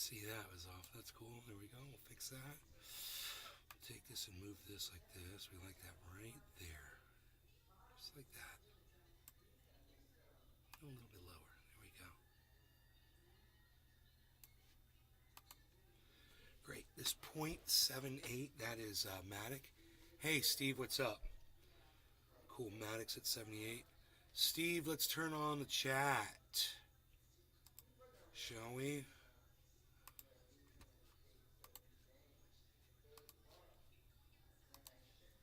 See, that was off. That's cool. There we go. We'll fix that. Take this and move this like this. We like that right there. Just like that. A little bit lower. There we go. Great. This .78, that is Matic. Hey, Steve, what's up? Cool. Matic's at 78. Steve, let's turn on the chat. Shall we?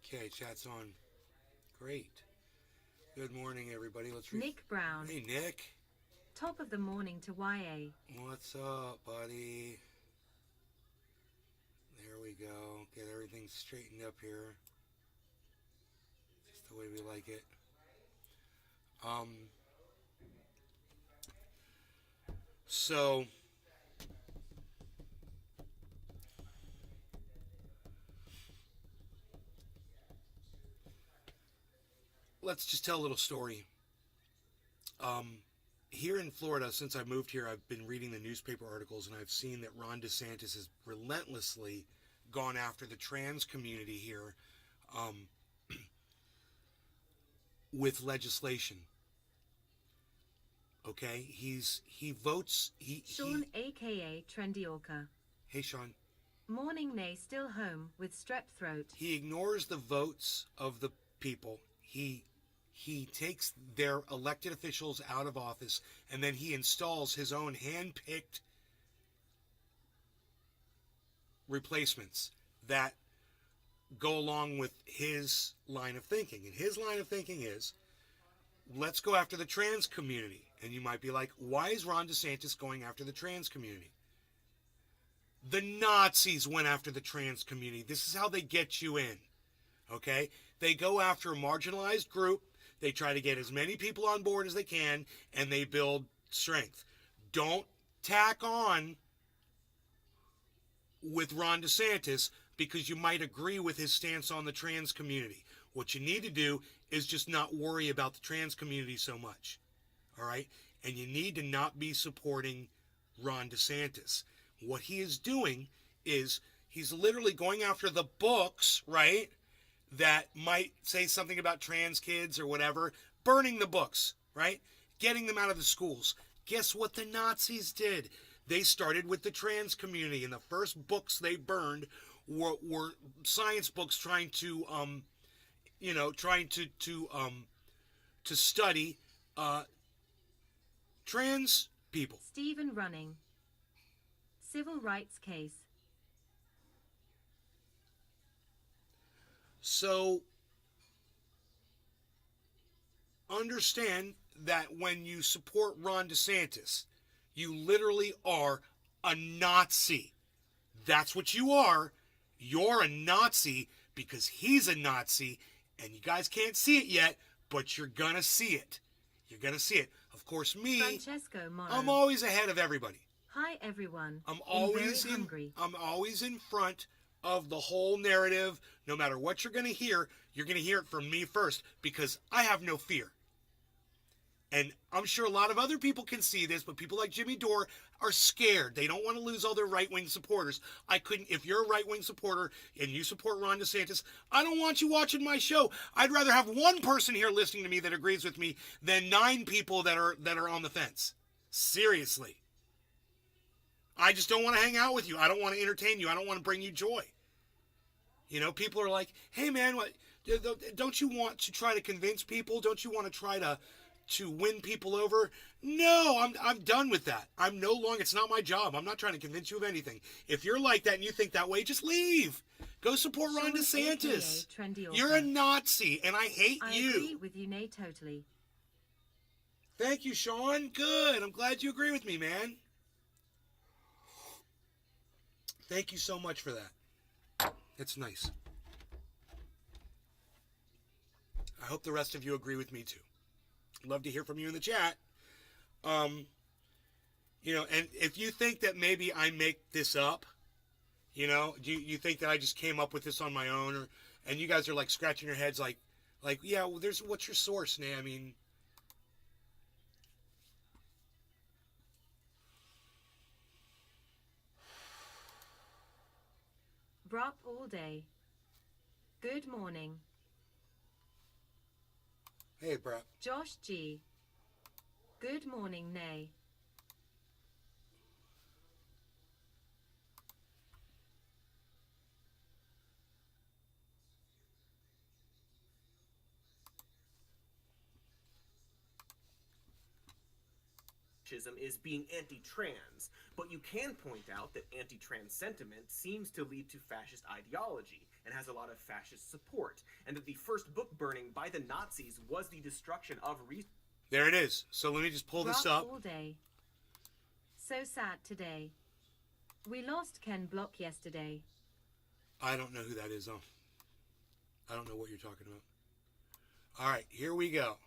Okay, chat's on. Great. Good morning, everybody. Let's read. Nick Brown. Hey, Nick. Top of the morning to YA. What's up, buddy? There we go. Get everything straightened up here. Just the way we like it. So let's just tell a little story. Here in Florida, since I moved here, I've been reading the newspaper articles, and I've seen that Ron DeSantis has relentlessly gone after the trans community here with legislation. Okay, he votes. Sean, aka Trendy Orca. Hey, Sean. Morning nay, still home with strep throat. He ignores the votes of the people. He takes their elected officials out of office, and then he installs his own hand-picked replacements that go along with his line of thinking. And his line of thinking is, let's go after the trans community. And you might be like, why is Ron DeSantis going after the trans community? The Nazis went after the trans community. This is how they get you in. Okay? They go after a marginalized group. They try to get as many people on board as they can, and they build strength. Don't tack on with Ron DeSantis because you might agree with his stance on the trans community. What you need to do is just not worry about the trans community so much. All right? And you need to not be supporting Ron DeSantis. What he is doing is he's literally going after the books, right, that might say something about trans kids or whatever, burning the books, right? Getting them out of the schools. Guess what the Nazis did? They started with the trans community, and the first books they burned were science books trying to, to study trans people. Stephen Running. Civil rights case. So understand that when you support Ron DeSantis, you literally are a Nazi. That's what you are. You're a Nazi because he's a Nazi, and you guys can't see it yet, but you're going to see it. You're going to see it. Of course, me, Francesco Morrow. I'm always ahead of everybody. Hi, everyone. I'm always in front of the whole narrative. No matter what you're going to hear it from me first because I have no fear. And I'm sure a lot of other people can see this, but people like Jimmy Dore are scared. They don't want to lose all their right-wing supporters. If you're a right-wing supporter and you support Ron DeSantis, I don't want you watching my show. I'd rather have one person here listening to me that agrees with me than 9 people that are on the fence. Seriously. I just don't want to hang out with you. I don't want to entertain you. I don't want to bring you joy. You know, people are like, hey, man, don't you want to try to convince people? Don't you want to try to win people over? No, I'm done with that. It's not my job. I'm not trying to convince you of anything. If you're like that and you think that way, just leave. Go support Ron DeSantis. You're a Nazi, and I hate you. I agree with you, Nay, totally. Thank you, Sean. Good. I'm glad you agree with me, man. Thank you so much for that. That's nice. I hope the rest of you agree with me too. Love to hear from you in the chat. And if you think that maybe I make this up, do you think that I just came up with this on my own, and you guys are like scratching your heads like, yeah, well, what's your source, Nay? I mean, Brock all day. Good morning. Hey, bro. Josh G. Good morning, Nay. Is being anti-trans, but you can point out that anti-trans sentiment seems to lead to fascist ideology and has a lot of fascist support, and that the first book burning by the Nazis was the destruction of There it is. So let me just pull this Brock up. all day. So sad today. We lost Ken Block yesterday. I don't know who that is, though. I don't know what you're talking about. All right, here we go.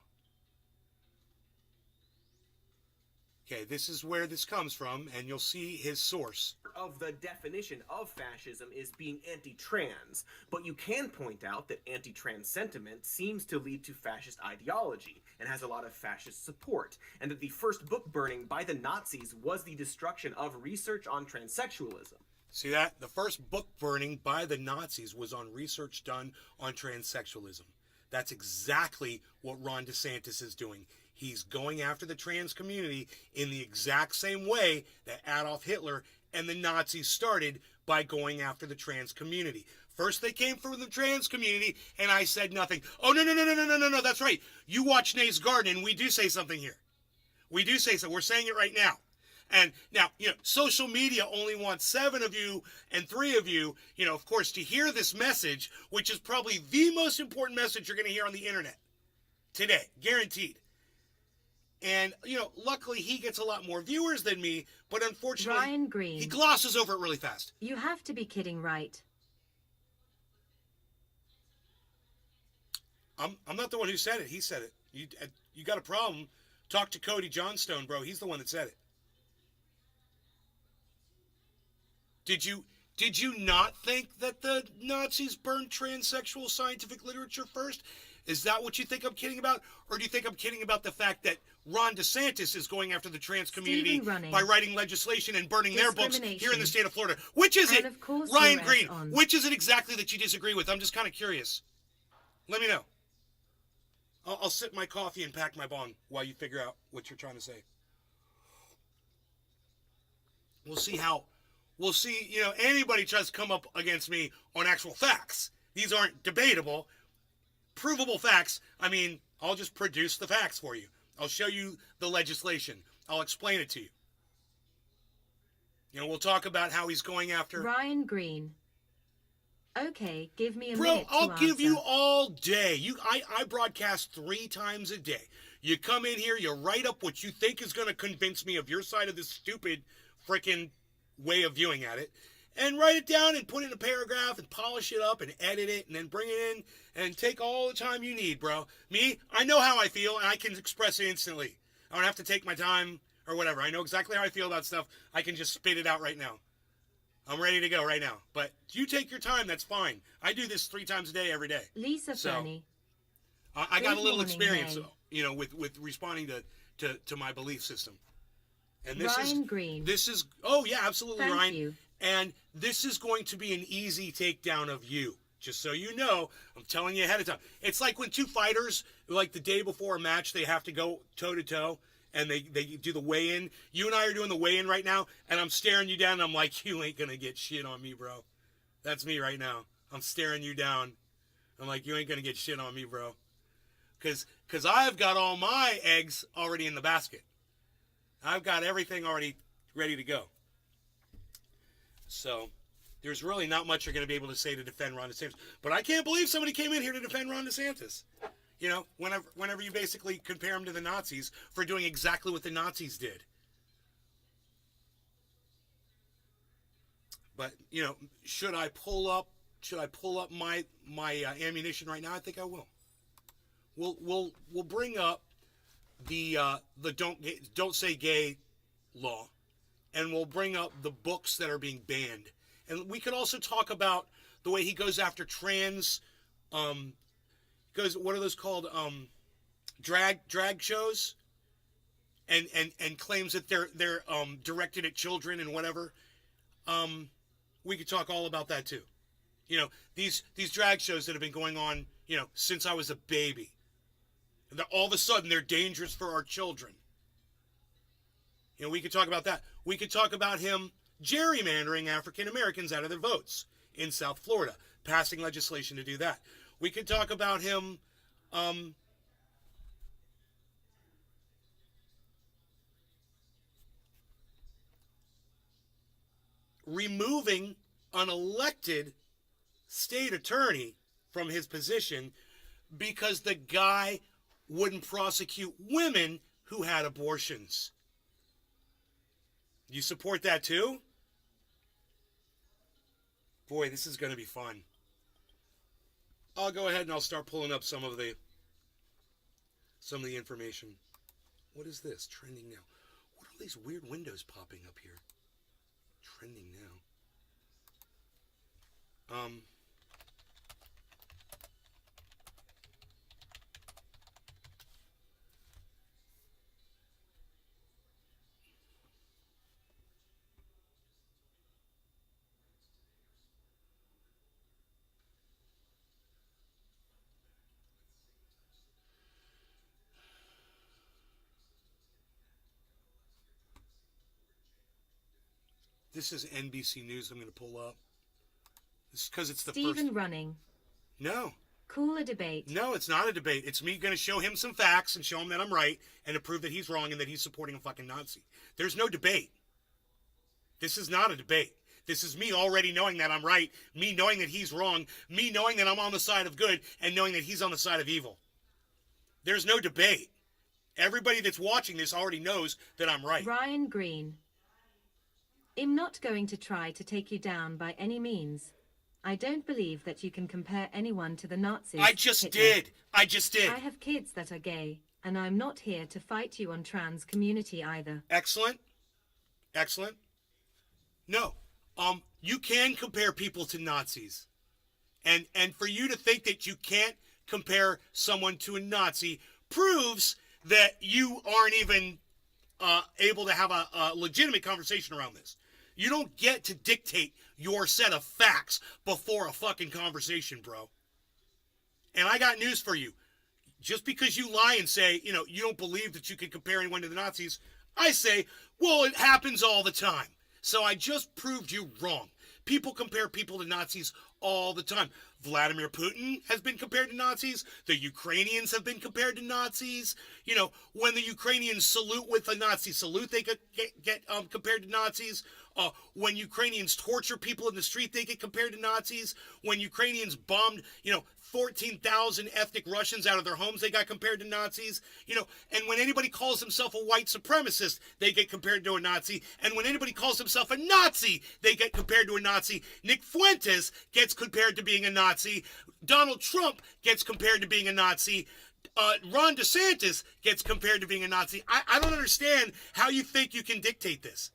Okay, this is where this comes from, and you'll see his source. Of the definition of fascism is being anti-trans, but you can point out that anti-trans sentiment seems to lead to fascist ideology and has a lot of fascist support, and that the first book burning by the Nazis was the destruction of research on transsexualism. See that? The first book burning by the Nazis was on research done on transsexualism. That's exactly what Ron DeSantis is doing. He's going after the trans community in the exact same way that Adolf Hitler and the Nazis started, by going after the trans community. First they came for the trans community, and I said nothing. Oh, no, that's right. You watch Nay's Garden, and we do say something here. We do say so. We're saying it right now. And now, social media only wants 7 of you and 3 of you, of course, to hear this message, which is probably the most important message you're going to hear on the internet today, guaranteed. And, luckily he gets a lot more viewers than me, but unfortunately, Ryan Green. he glosses over it really fast. You have to be kidding, right? I'm not the one who said it. He said it. You got a problem. Talk to Cody Johnstone, bro. He's the one that said it. Did you not think that the Nazis burned transsexual scientific literature first? Is that what you think I'm kidding about? Or do you think I'm kidding about the fact that Ron DeSantis is going after the trans community by writing legislation and burning their books here in the state of Florida? Which is it, Ryan Green? Which is it exactly that you disagree with? I'm just kind of curious. Let me know. I'll sip my coffee and pack my bong while you figure out what you're trying to say. We'll see, anybody tries to come up against me on actual facts. These aren't debatable, provable facts. I mean, I'll just produce the facts for you. I'll show you the legislation. I'll explain it to you. We'll talk about how he's going after... Ryan Green. Okay, give me a minute Bro, I'll to give answer. you all day. I broadcast 3 times a day. You come in here, you write up what you think is going to convince me of your side of this stupid freaking way of viewing at it, and write it down and put it in a paragraph and polish it up and edit it and then bring it in and take all the time you need, bro. Me, I know how I feel and I can express it instantly. I don't have to take my time or whatever. I know exactly how I feel about stuff. I can just spit it out right now. I'm ready to go right now. But you take your time, that's fine. I do this 3 times a day every day. Lisa Fernie. I got a little experience, May. with responding to my belief system. And this Ryan Green. This is, oh yeah, absolutely, Thank Ryan. you. And this is going to be an easy takedown of you. Just so you know, I'm telling you ahead of time. It's like when 2 fighters, like the day before a match, they have to go toe-to-toe, and they do the weigh-in. You and I are doing the weigh-in right now, and I'm staring you down, and I'm like, you ain't going to get shit on me, bro. That's me right now. I'm staring you down. I'm like, you ain't going to get shit on me, bro. Because I've got all my eggs already in the basket. I've got everything already ready to go. So, there's really not much you're going to be able to say to defend Ron DeSantis. But I can't believe somebody came in here to defend Ron DeSantis. Whenever you basically compare him to the Nazis for doing exactly what the Nazis did. But, should I pull up my ammunition right now? I think I will. We'll bring up the don't say gay law, and we'll bring up the books that are being banned, and we could also talk about the way he goes after trans, what are those called, drag shows, and claims that they're directed at children and whatever. We could talk all about that too. You know, these drag shows that have been going on, you know, since I was a baby. And all of a sudden, they're dangerous for our children. You know, we could talk about that. We could talk about him gerrymandering African Americans out of their votes in South Florida, passing legislation to do that. We could talk about him removing an elected state attorney from his position because the guy wouldn't prosecute women who had abortions. You support that too? Boy, this is going to be fun. I'll go ahead and I'll start pulling up some of the information. What is this? Trending now. What are these weird windows popping up here? Trending now. This is NBC News I'm going to pull up. This is because it's the Stephen first... running. No. Call a debate. No, it's not a debate. It's me going to show him some facts and show him that I'm right and to prove that he's wrong and that he's supporting a fucking Nazi. There's no debate. This is not a debate. This is me already knowing that I'm right, me knowing that he's wrong, me knowing that I'm on the side of good and knowing that he's on the side of evil. There's no debate. Everybody that's watching this already knows that I'm right. Ryan Green. I'm not going to try to take you down by any means. I don't believe that you can compare anyone to the Nazis. I just Hitler. did. I just did. I have kids that are gay, and I'm not here to fight you on trans community either. Excellent. Excellent. No. You can compare people to Nazis. And for you to think that you can't compare someone to a Nazi proves that you aren't even able to have a legitimate conversation around this. You don't get to dictate your set of facts before a fucking conversation, bro. And I got news for you. Just because you lie and say, you know, you don't believe that you could compare anyone to the Nazis, I say, well, it happens all the time. So I just proved you wrong. People compare people to Nazis all the time. Vladimir Putin has been compared to Nazis. The Ukrainians have been compared to Nazis. You know, when the Ukrainians salute with a Nazi salute, they get compared to Nazis. When Ukrainians torture people in the street, they get compared to Nazis. When Ukrainians bombed, 14,000 ethnic Russians out of their homes, they got compared to Nazis. And when anybody calls himself a white supremacist, they get compared to a Nazi. And when anybody calls himself a Nazi, they get compared to a Nazi. Nick Fuentes gets compared to being a Nazi. Donald Trump gets compared to being a Nazi. Ron DeSantis gets compared to being a Nazi. I don't understand how you think you can dictate this.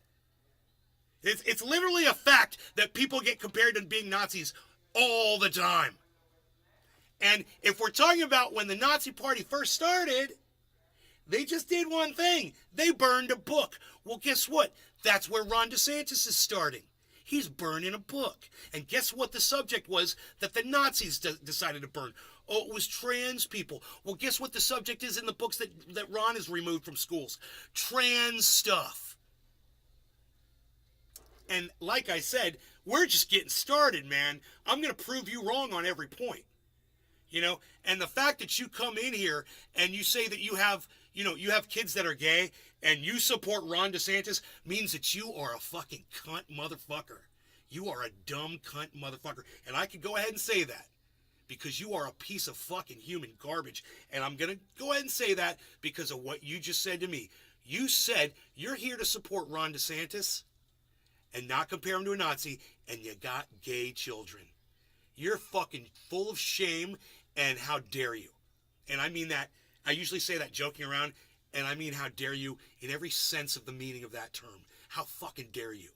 It's literally a fact that people get compared to being Nazis all the time. And if we're talking about when the Nazi Party first started, they just did one thing. They burned a book. Well, guess what? That's where Ron DeSantis is starting. He's burning a book. And guess what the subject was that the Nazis decided to burn? Oh, it was trans people. Well, guess what the subject is in the books that Ron has removed from schools? Trans stuff. And like I said, we're just getting started, man. I'm going to prove you wrong on every point. And the fact that you come in here and you say that you have kids that are gay and you support Ron DeSantis means that you are a fucking cunt motherfucker. You are a dumb cunt motherfucker. And I can go ahead and say that because you are a piece of fucking human garbage. And I'm going to go ahead and say that because of what you just said to me. You said you're here to support Ron DeSantis and not compare him to a Nazi, and you got gay children. You're fucking full of shame. And how dare you? And I mean that, I usually say that joking around, and I mean how dare you in every sense of the meaning of that term. How fucking dare you?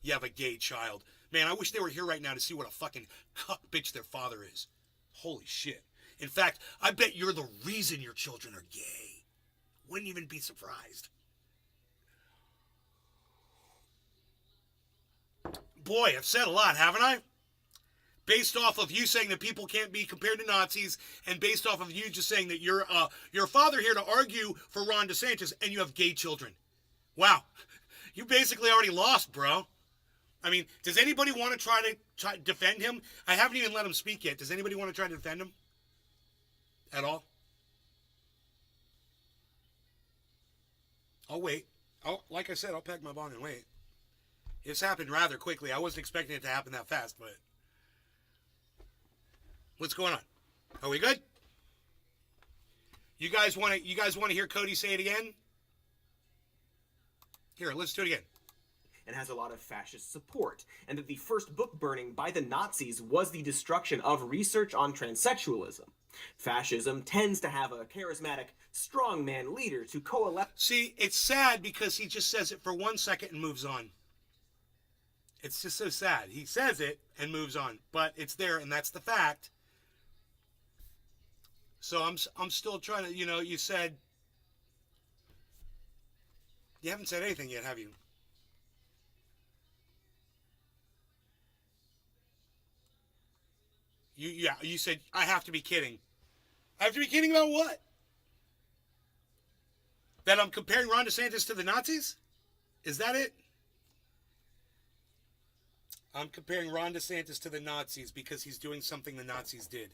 You have a gay child. Man, I wish they were here right now to see what a fucking cuck bitch their father is. Holy shit. In fact, I bet you're the reason your children are gay. Wouldn't even be surprised. Boy, I've said a lot, haven't I? based off of you saying that people can't be compared to Nazis, and based off of you just saying that you're a father here to argue for Ron DeSantis, and you have gay children. Wow. You basically already lost, bro. I mean, does anybody want to try to defend him? I haven't even let him speak yet. Does anybody want to try to defend him? At all? I'll wait. Like I said, I'll pack my bong and wait. It's happened rather quickly. I wasn't expecting it to happen that fast, but... What's going on? Are we good? You guys want to hear Cody say it again? Here, let's do it again. And has a lot of fascist support, and that the first book burning by the Nazis was the destruction of research on transsexualism. Fascism tends to have a charismatic, strongman leader to coalesce. See, it's sad because he just says it for 1 second and moves on. It's just so sad. He says it and moves on, but it's there, and that's the fact. So I'm still trying to, you said... You haven't said anything yet, have you? You said, I have to be kidding. I have to be kidding about what? That I'm comparing Ron DeSantis to the Nazis? Is that it? I'm comparing Ron DeSantis to the Nazis because he's doing something the Nazis did.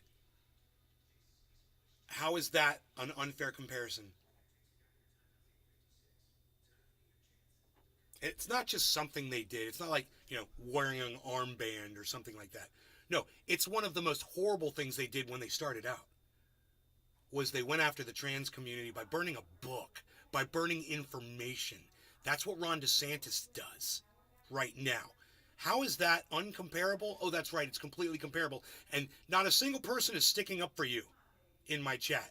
How is that an unfair comparison? It's not just something they did. It's not like, wearing an armband or something like that. No, it's one of the most horrible things they did when they started out. Was they went after the trans community by burning a book, by burning information. That's what Ron DeSantis does right now. How is that uncomparable? Oh, that's right. It's completely comparable. And not a single person is sticking up for you in my chat.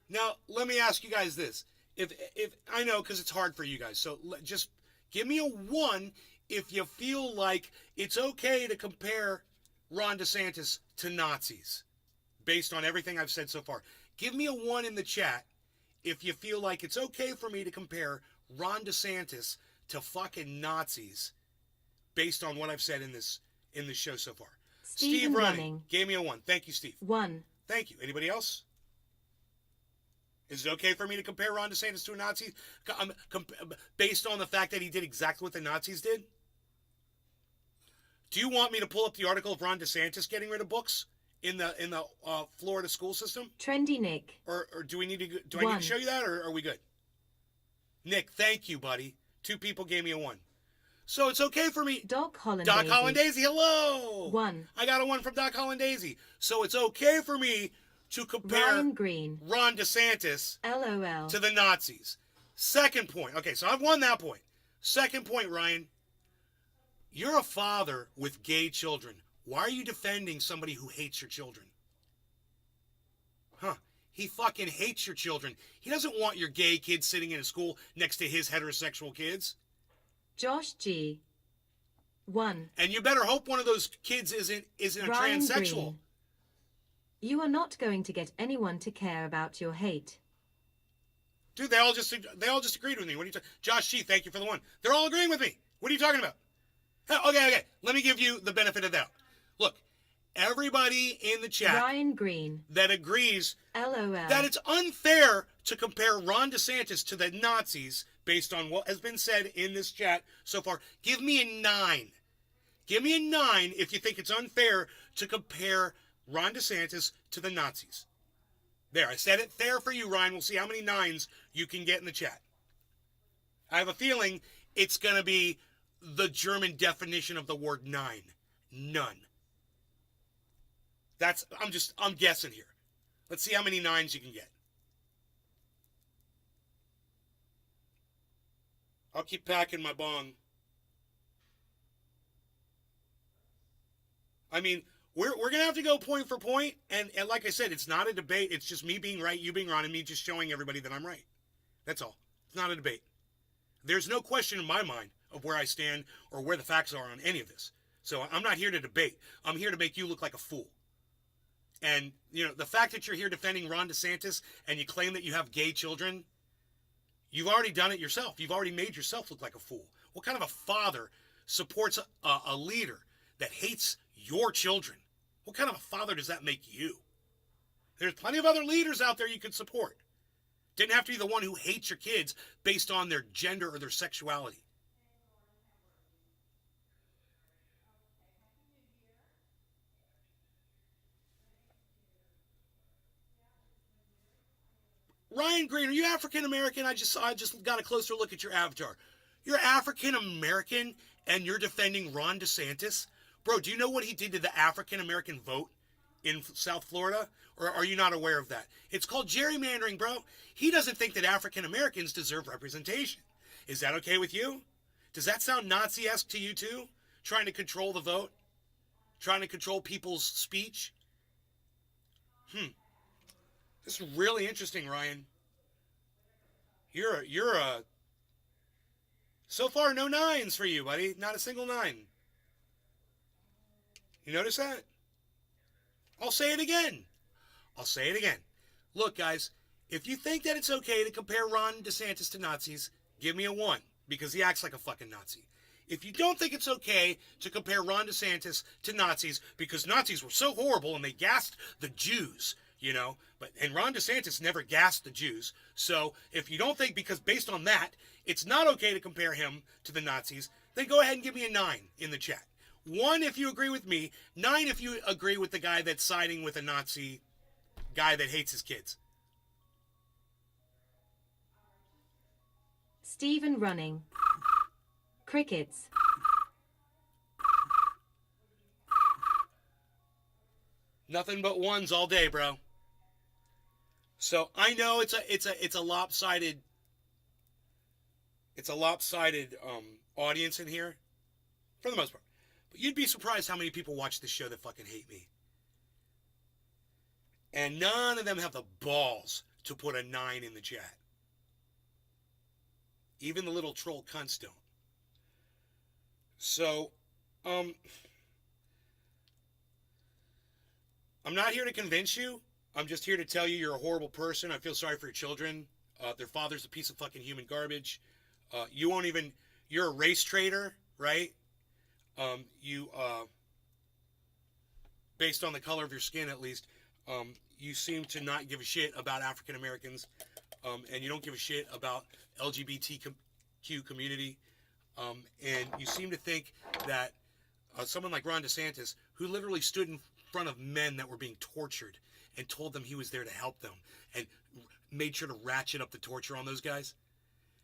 Now, let me ask you guys this. If I know, because it's hard for you guys, so just give me a 1 if you feel like it's okay to compare Ron DeSantis to Nazis, based on everything I've said so far. Give me a 1 in the chat if you feel like it's okay for me to compare Ron DeSantis to fucking Nazis, based on what I've said in this show so far. Steve Running gave me a 1. Thank you, Steve. 1. Thank you. Anybody else? Is it okay for me to compare Ron DeSantis to a Nazi based on the fact that he did exactly what the Nazis did? Do you want me to pull up the article of Ron DeSantis getting rid of books in the Florida school system? Trendy Nick. Or do we need to? Do I need to show you that, or are we good? Nick, thank you, buddy. 2 people gave me a 1. So it's okay for me. Doc Hollandaisy. Doc Hollandaisy, hello. 1. I got a 1 from Doc Hollandaisy. So it's okay for me to compare Ryan Green. Ron DeSantis LOL. to the Nazis. Second point. Okay, so I've won that point. Second point, Ryan. You're a father with gay children. Why are you defending somebody who hates your children? Huh. He fucking hates your children. He doesn't want your gay kids sitting in a school next to his heterosexual kids. Josh G. 1. And you better hope one of those kids isn't a Ryan transsexual. Green. You are not going to get anyone to care about your hate. Dude, they all just agreed with me. What are you talking? Josh G, thank you for the 1. They're all agreeing with me. What are you talking about? Okay. Let me give you the benefit of the doubt. Look, everybody in the chat Ryan Green. that agrees LOL. that it's unfair to compare Ron DeSantis to the Nazis based on what has been said in this chat so far. Give me a 9. Give me a 9 if you think it's unfair to compare Ron DeSantis to the Nazis. There, I said it fair for you, Ryan. We'll see how many 9s you can get in the chat. I have a feeling it's going to be the German definition of the word 9. None. I'm guessing here. Let's see how many 9s you can get. I'll keep packing my bong. I mean, we're going to have to go point for point. And like I said, it's not a debate. It's just me being right, you being wrong, and me just showing everybody that I'm right. That's all. It's not a debate. There's no question in my mind of where I stand or where the facts are on any of this. So I'm not here to debate. I'm here to make you look like a fool. And, the fact that you're here defending Ron DeSantis and you claim that you have gay children, you've already done it yourself. You've already made yourself look like a fool. What kind of a father supports a leader that hates your children. What kind of a father does that make you? There's plenty of other leaders out there you could support. Didn't have to be the one who hates your kids based on their gender or their sexuality. Ryan Green, are you African American? I just got a closer look at your avatar. You're African American and you're defending Ron DeSantis? Bro, do you know what he did to the African American vote in South Florida? Or are you not aware of that? It's called gerrymandering, bro. He doesn't think that African Americans deserve representation. Is that okay with you? Does that sound Nazi-esque to you too? Trying to control the vote? Trying to control people's speech? This is really interesting, Ryan. You're a so far no nines for you, buddy. Not a single 9. You notice that? I'll say it again. Look, guys, if you think that it's okay to compare Ron DeSantis to Nazis, give me a 1, because he acts like a fucking Nazi. If you don't think it's okay to compare Ron DeSantis to Nazis because Nazis were so horrible and they gassed the Jews, you know, and Ron DeSantis never gassed the Jews. So if you don't think, because based on that, it's not okay to compare him to the Nazis, then go ahead and give me a 9 in the chat. 1 if you agree with me, 9 if you agree with the guy that's siding with a Nazi guy that hates his kids. Stephen running. Crickets. Nothing but 1s all day, bro. So I know it's a lopsided audience in here, for the most part. But you'd be surprised how many people watch this show that fucking hate me. And none of them have the balls to put a 9 in the chat. Even the little troll cunts don't. So, I'm not here to convince you. I'm just here to tell you you're a horrible person. I feel sorry for your children. Their father's a piece of fucking human garbage. You're a race traitor, right? Based on the color of your skin at least, you seem to not give a shit about African Americans, and you don't give a shit about LGBTQ community, and you seem to think that someone like Ron DeSantis, who literally stood in front of men that were being tortured and told them he was there to help them and made sure to ratchet up the torture on those guys,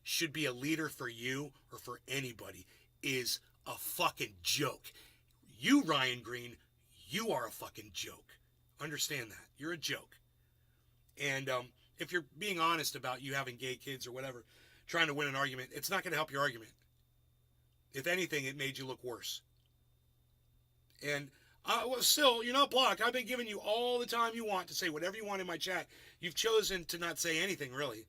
should be a leader for you or for anybody, is a fucking joke. You, Ryan Green, you are a fucking joke. Understand that. You're a joke. And if you're being honest about you having gay kids or whatever, trying to win an argument, it's not going to help your argument. If anything, it made you look worse. And still, you're not blocked. I've been giving you all the time you want to say whatever you want in my chat. You've chosen to not say anything, really.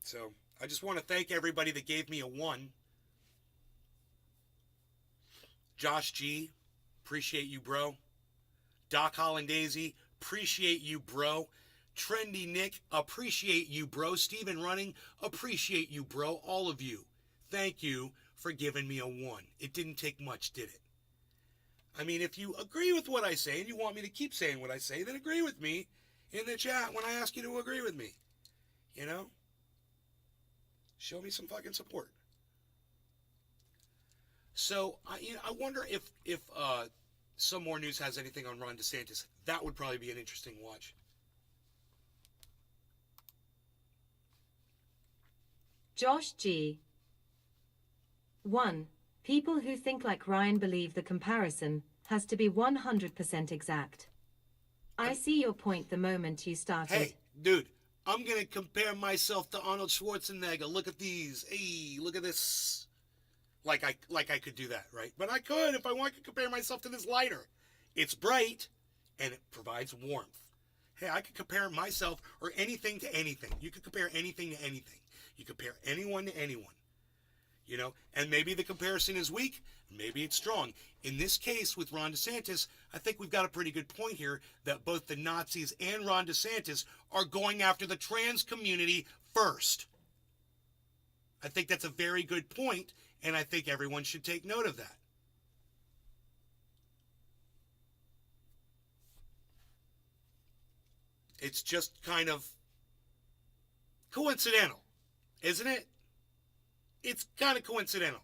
So I just want to thank everybody that gave me a 1. Josh G, appreciate you, bro. Doc Hollandaisy, appreciate you, bro. Trendy Nick, appreciate you, bro. Steven Running, appreciate you, bro. All of you, thank you for giving me a 1. It didn't take much, did it? I mean, if you agree with what I say and you want me to keep saying what I say, then agree with me in the chat when I ask you to agree with me. You know? Show me some fucking support. So, I wonder if Some More News has anything on Ron DeSantis. That would probably be an interesting watch. Josh G. 1. People who think like Ryan believe the comparison has to be 100% exact. I see your point the moment you started. Hey, dude, I'm going to compare myself to Arnold Schwarzenegger. Look at these. Hey, look at this. Like I could do that, right? But I could if I want to compare myself to this lighter. It's bright, and it provides warmth. Hey, I could compare myself or anything to anything. You could compare anything to anything. You compare anyone to anyone. You know, and maybe the comparison is weak, maybe it's strong. In this case with Ron DeSantis, I think we've got a pretty good point here that both the Nazis and Ron DeSantis are going after the trans community first. I think that's a very good point, and I think everyone should take note of that. It's just kind of coincidental, isn't it? It's kind of coincidental.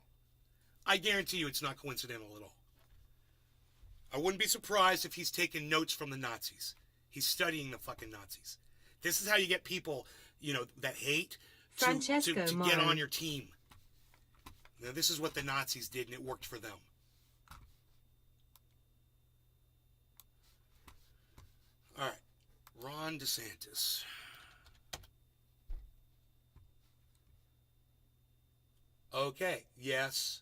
I guarantee you it's not coincidental at all. I wouldn't be surprised if he's taking notes from the Nazis. He's studying the fucking Nazis. This is how you get people, that hate to get on your team. Now, this is what the Nazis did, and it worked for them. All right. Ron DeSantis. Okay. Yes.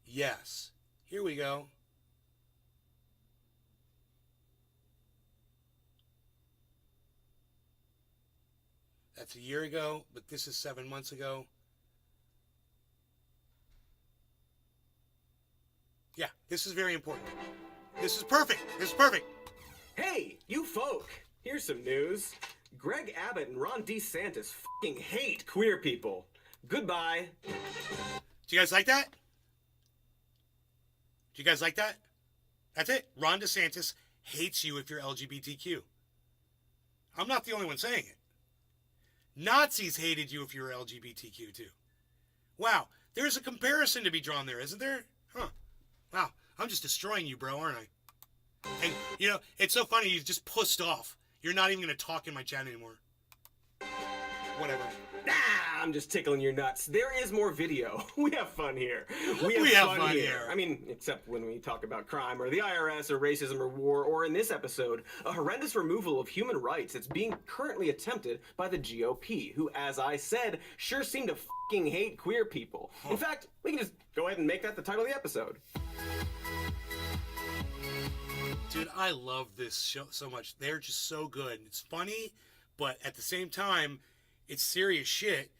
Yes. Here we go. That's a year ago, but this is 7 months ago. Yeah, this is very important. This is perfect. This is perfect. Hey, you folk! Here's some news. Greg Abbott and Ron DeSantis fucking hate queer people. Goodbye. Do you guys like that? Do you guys like that? That's it. Ron DeSantis hates you if you're LGBTQ. I'm not the only one saying it. Nazis hated you if you were LGBTQ too. Wow, there's a comparison to be drawn there, isn't there? Huh. Wow, I'm just destroying you, bro, aren't I? And, it's so funny, you've just pussed off. You're not even going to talk in my chat anymore. Whatever. I'm just tickling your nuts. There is more video. We have fun here. We have fun here. I mean, except when we talk about crime or the IRS or racism or war, or in this episode, a horrendous removal of human rights that's being currently attempted by the GOP, who, as I said, sure seem to fucking hate queer people. In fact, we can just go ahead and make that the title of the episode. Dude, I love this show so much. They're just so good. It's funny, but at the same time, it's serious shit,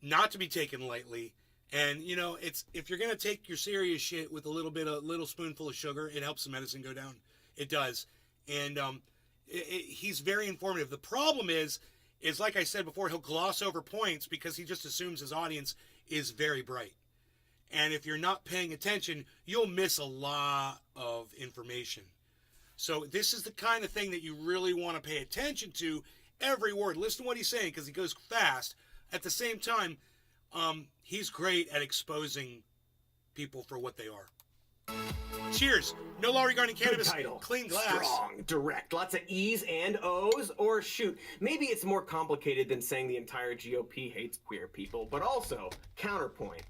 not to be taken lightly. And, it's if you're going to take your serious shit with a little spoonful of sugar, it helps the medicine go down. It does. And he's very informative. The problem is like I said before, he'll gloss over points because he just assumes his audience is very bright. And if you're not paying attention, you'll miss a lot of information. So this is the kind of thing that you really want to pay attention to. Every word. Listen to what he's saying because he goes fast. At the same time, he's great at exposing people for what they are. Cheers. No law regarding cannabis. Good title. Clean glass. Strong, direct, lots of E's and O's. Or shoot, maybe it's more complicated than saying the entire GOP hates queer people, but also counterpoint.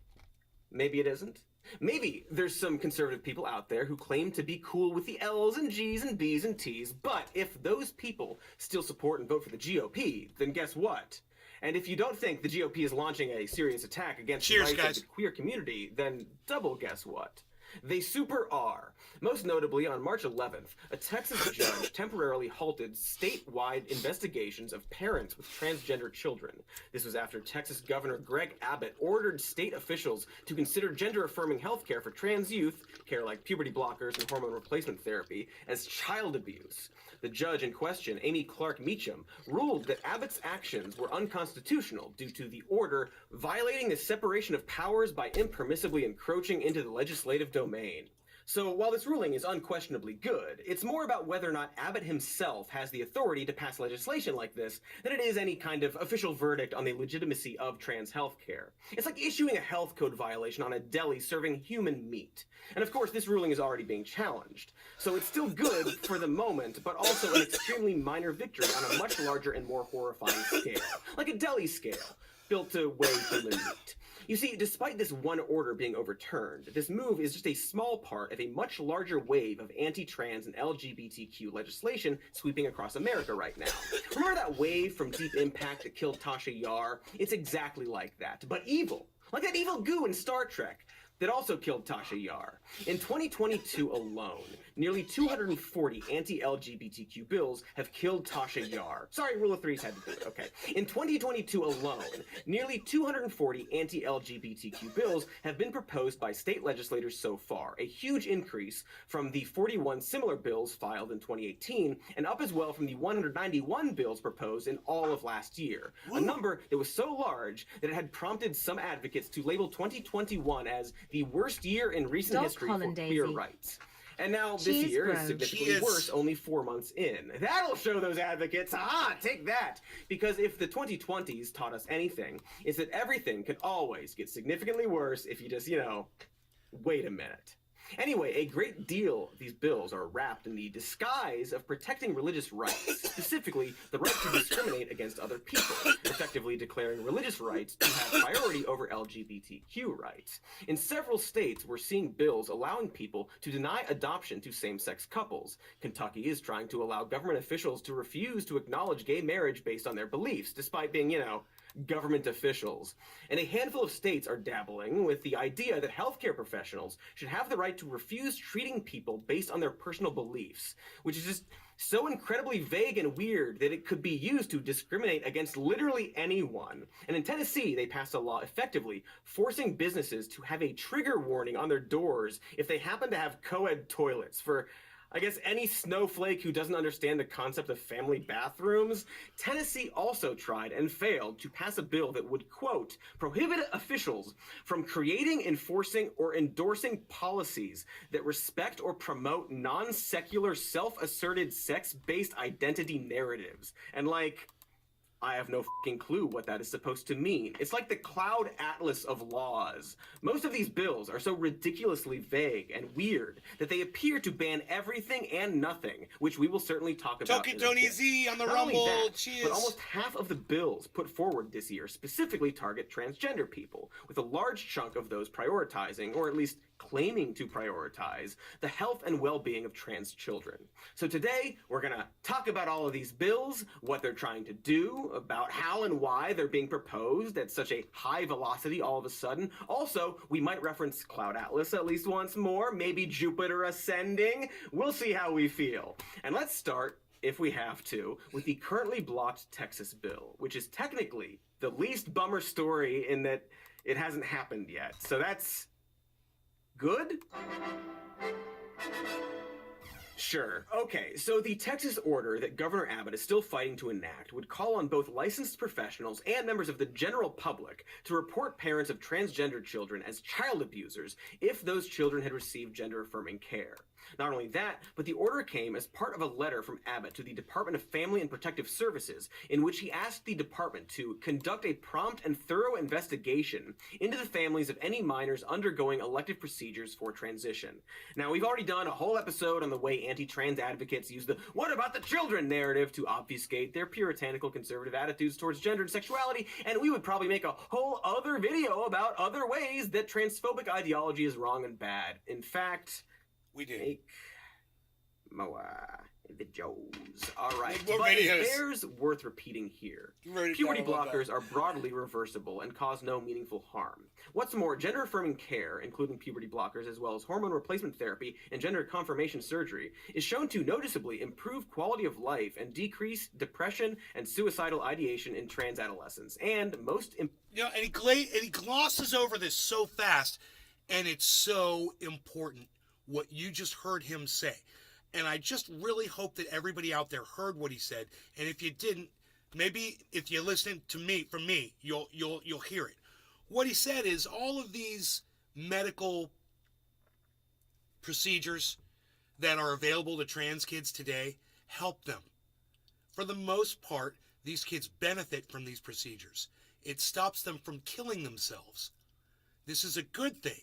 Maybe it isn't. Maybe there's some conservative people out there who claim to be cool with the L's and G's and B's and T's, but if those people still support and vote for the GOP, then guess what? And if you don't think the GOP is launching a serious attack against the rights of the queer community, then double guess what? They super are. Most notably, on March 11th, a Texas judge temporarily halted statewide investigations of parents with transgender children. This was after Texas Governor Greg Abbott ordered state officials to consider gender-affirming health care for trans youth, care like puberty blockers and hormone replacement therapy, as child abuse. The judge in question, Amy Clark Meacham, ruled that Abbott's actions were unconstitutional due to the order violating the separation of powers by impermissibly encroaching into the legislative domain. So while this ruling is unquestionably good, it's more about whether or not Abbott himself has the authority to pass legislation like this than it is any kind of official verdict on the legitimacy of trans health care. It's like issuing a health code violation on a deli serving human meat. And of course, this ruling is already being challenged. So it's still good for the moment, but also an extremely minor victory on a much larger and more horrifying scale, like a deli scale, built to weigh human meat. You see, despite this one order being overturned, this move is just a small part of a much larger wave of anti-trans and LGBTQ legislation sweeping across America right now. Remember that wave from Deep Impact that killed Tasha Yar? It's exactly like that, but evil. Like that evil goo in Star Trek. that also killed Tasha Yar. In 2022 alone, nearly 240 anti-LGBTQ bills have killed Tasha Yar. Sorry, rule of threes had to do it, okay. In 2022 alone, nearly 240 anti-LGBTQ bills have been proposed by state legislators so far, a huge increase from the 41 similar bills filed in 2018, and up as well from the 191 bills proposed in all of last year. A number that was so large that it had prompted some advocates to label 2021 as the worst year in recent history for queer rights. And now this year is significantly worse only 4 months in. That'll show those advocates, aha, take that! Because if the 2020s taught us anything, it's that everything can always get significantly worse if you just, wait a minute. Anyway, a great deal of these bills are wrapped in the disguise of protecting religious rights, specifically the right to discriminate against other people, effectively declaring religious rights to have priority over LGBTQ rights. In several states, we're seeing bills allowing people to deny adoption to same-sex couples. Kentucky is trying to allow government officials to refuse to acknowledge gay marriage based on their beliefs, despite being, government officials. And a handful of states are dabbling with the idea that healthcare professionals should have the right to refuse treating people based on their personal beliefs, which is just so incredibly vague and weird that it could be used to discriminate against literally anyone. And in Tennessee, they passed a law effectively forcing businesses to have a trigger warning on their doors if they happen to have co-ed toilets for, I guess, any snowflake who doesn't understand the concept of family bathrooms. Tennessee also tried and failed to pass a bill that would, quote, prohibit officials from creating, enforcing, or endorsing policies that respect or promote non-secular, self-asserted, sex-based identity narratives. And I have no fucking clue what that is supposed to mean. It's like the cloud atlas of laws. Most of these bills are so ridiculously vague and weird that they appear to ban everything and nothing, which we will certainly talk about. Tony Z on the Rumble. But almost half of the bills put forward this year specifically target transgender people, with a large chunk of those prioritizing, or at least claiming to prioritize, the health and well-being of trans children. So today, we're gonna talk about all of these bills, what they're trying to do, about how and why they're being proposed at such a high velocity all of a sudden. Also, we might reference Cloud Atlas at least once more, maybe Jupiter ascending. We'll see how we feel. And let's start, if we have to, with the currently blocked Texas bill, which is technically the least bummer story in that it hasn't happened yet. So that's good? Sure. Okay, so the Texas order that Governor Abbott is still fighting to enact would call on both licensed professionals and members of the general public to report parents of transgender children as child abusers if those children had received gender-affirming care. Not only that, but the order came as part of a letter from Abbott to the Department of Family and Protective Services, in which he asked the department to conduct a prompt and thorough investigation into the families of any minors undergoing elective procedures for transition. Now, we've already done a whole episode on the way anti-trans advocates use the "what about the children" narrative to obfuscate their puritanical conservative attitudes towards gender and sexuality, and we would probably make a whole other video about other ways that transphobic ideology is wrong and bad. In fact, we did. Make more videos. All right. More but videos. It bears worth repeating here. Puberty blockers are broadly reversible and cause no meaningful harm. What's more, gender-affirming care, including puberty blockers as well as hormone replacement therapy and gender confirmation surgery, is shown to noticeably improve quality of life and decrease depression and suicidal ideation in trans adolescents. And and he glosses over this so fast, and it's so important what you just heard him say. And I just really hope that everybody out there heard what he said. And if you didn't, maybe if you listen to me, from me, you'll hear it. What he said is all of these medical procedures that are available to trans kids today help them. For the most part, these kids benefit from these procedures. It stops them from killing themselves. This is a good thing.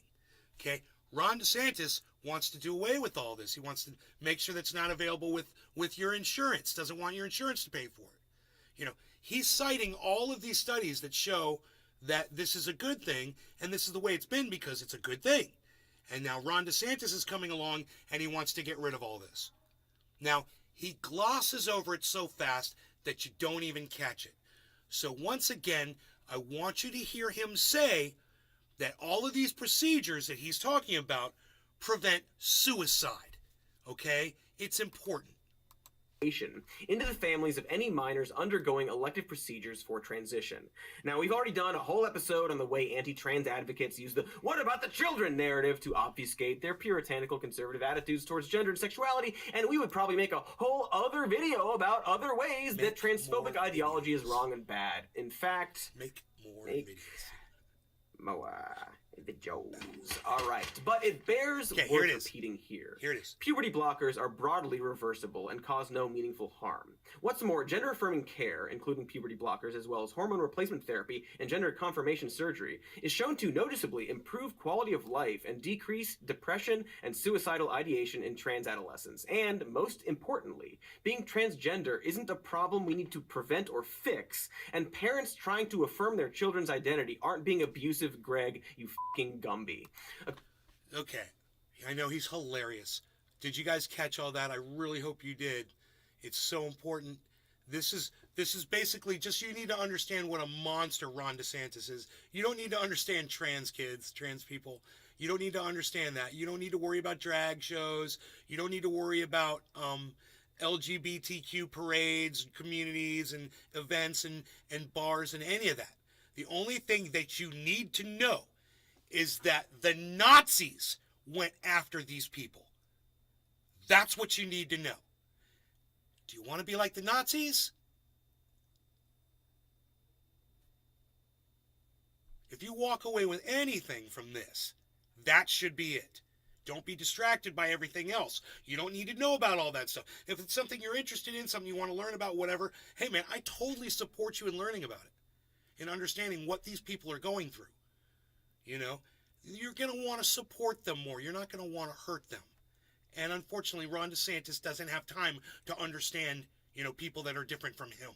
Okay? Ron DeSantis wants to do away with all this. He wants to make sure that's not available with your insurance. Doesn't want your insurance to pay for it. He's citing all of these studies that show that this is a good thing, and this is the way it's been because it's a good thing. And now Ron DeSantis is coming along, and he wants to get rid of all this. Now, he glosses over it so fast that you don't even catch it. So once again, I want you to hear him say, that all of these procedures that he's talking about prevent suicide. Okay? It's important. Into the families of any minors undergoing elective procedures for transition. Now, we've already done a whole episode on the way anti-trans advocates use the "what about the children" narrative to obfuscate their puritanical conservative attitudes towards gender and sexuality, and we would probably make a whole other video about other ways that transphobic ideology is wrong and bad. In fact, make videos. More videos. All right, but it bears worth repeating here. Here it is. Puberty blockers are broadly reversible and cause no meaningful harm. What's more, gender-affirming care, including puberty blockers as well as hormone replacement therapy and gender confirmation surgery, is shown to noticeably improve quality of life and decrease depression and suicidal ideation in trans adolescents. And most importantly, being transgender isn't a problem we need to prevent or fix, and parents trying to affirm their children's identity aren't being abusive, Greg, you fucking Gumby. Okay, I know he's hilarious. Did you guys catch all that? I really hope you did. It's so important. This is basically just, you need to understand what a monster Ron DeSantis is. You don't need to understand trans kids, trans people. You don't need to understand that. You don't need to worry about drag shows. You don't need to worry about LGBTQ parades, communities, and events, and bars, and any of that. The only thing that you need to know is that the Nazis went after these people. That's what you need to know. Do you want to be like the Nazis? If you walk away with anything from this, that should be it. Don't be distracted by everything else. You don't need to know about all that stuff. If it's something you're interested in, something you want to learn about, whatever, hey man, I totally support you in learning about it, in understanding what these people are going through. You know, you're going to want to support them more. You're not going to want to hurt them. And unfortunately, Ron DeSantis doesn't have time to understand, people that are different from him.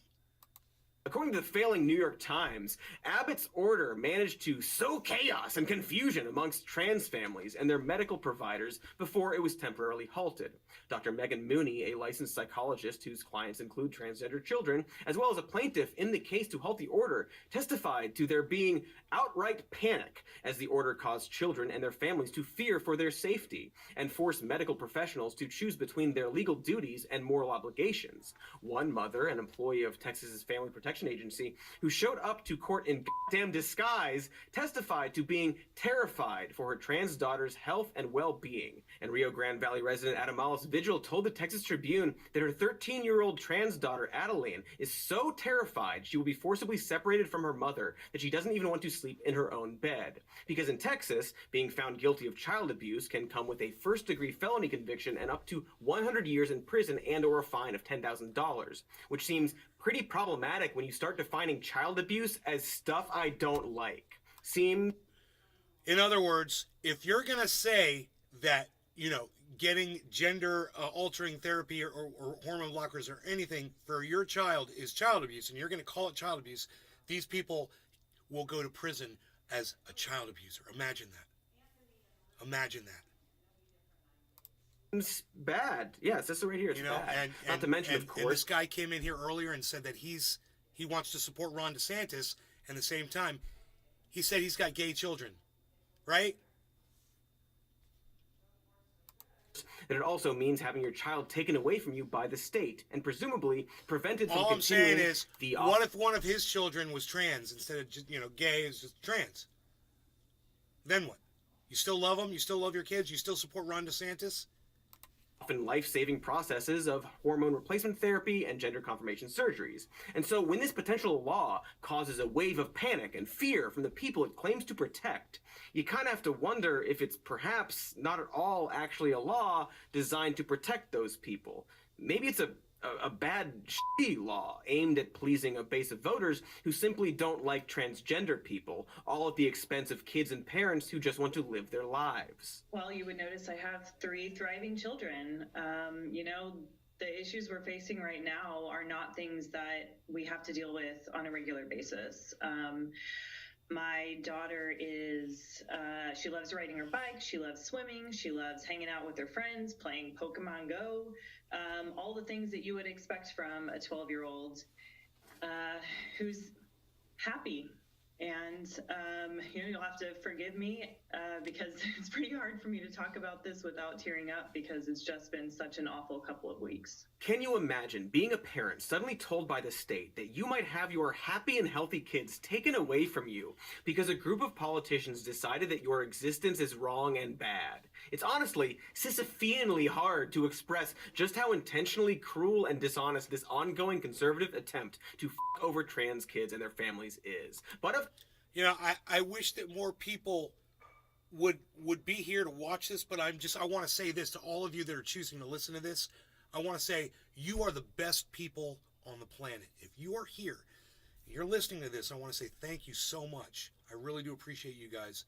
According to the failing New York Times, Abbott's order managed to sow chaos and confusion amongst trans families and their medical providers before it was temporarily halted. Dr. Megan Mooney, a licensed psychologist whose clients include transgender children, as well as a plaintiff in the case to halt the order, testified to there being outright panic as the order caused children and their families to fear for their safety and forced medical professionals to choose between their legal duties and moral obligations. One mother, an employee of Texas's Family Protection Agency, who showed up to court in goddamn disguise, testified to being terrified for her trans daughter's health and well-being. And Rio Grande Valley resident Adamalis Vigil told the Texas Tribune that her 13-year-old trans daughter, Adeline, is so terrified she will be forcibly separated from her mother that she doesn't even want to sleep in her own bed. Because in Texas, being found guilty of child abuse can come with a first-degree felony conviction and up to 100 years in prison and or a fine of $10,000, which seems pretty problematic when you start defining child abuse as stuff I don't like. In other words, if you're going to say that, getting gender altering therapy or hormone blockers or anything for your child is child abuse, and you're going to call it child abuse, these people will go to prison as a child abuser. Imagine that. Imagine that. It's bad. Yeah, it says it right here. It's bad. Not to mention, of course, and this guy came in here earlier and said that he wants to support Ron DeSantis, and at the same time, he said he's got gay children, right? That it also means having your child taken away from you by the state and presumably prevented from All I'm saying is, the what if one of his children was trans instead of just, gay is just trans? Then what? You still love them? You still love your kids? You still support Ron DeSantis? Often life-saving processes of hormone replacement therapy and gender confirmation surgeries. And so when this potential law causes a wave of panic and fear from the people it claims to protect, you kind of have to wonder if it's perhaps not at all actually a law designed to protect those people. Maybe it's a bad shitty law aimed at pleasing a base of voters who simply don't like transgender people, all at the expense of kids and parents who just want to live their lives. Well, you would notice I have 3 thriving children. The issues we're facing right now are not things that we have to deal with on a regular basis. My daughter she loves riding her bike, she loves swimming, she loves hanging out with her friends, playing Pokemon Go, all the things that you would expect from a 12-year-old who's happy And you'll have to forgive me because it's pretty hard for me to talk about this without tearing up because it's just been such an awful couple of weeks. Can you imagine being a parent suddenly told by the state that you might have your happy and healthy kids taken away from you because a group of politicians decided that your existence is wrong and bad? It's honestly Sisypheanly hard to express just how intentionally cruel and dishonest this ongoing conservative attempt to f over trans kids and their families is. But of I wish that more people would be here to watch this, but I want to say this to all of you that are choosing to listen to this. I want to say you are the best people on the planet. If you are here, you're listening to this, I want to say thank you so much. I really do appreciate you guys.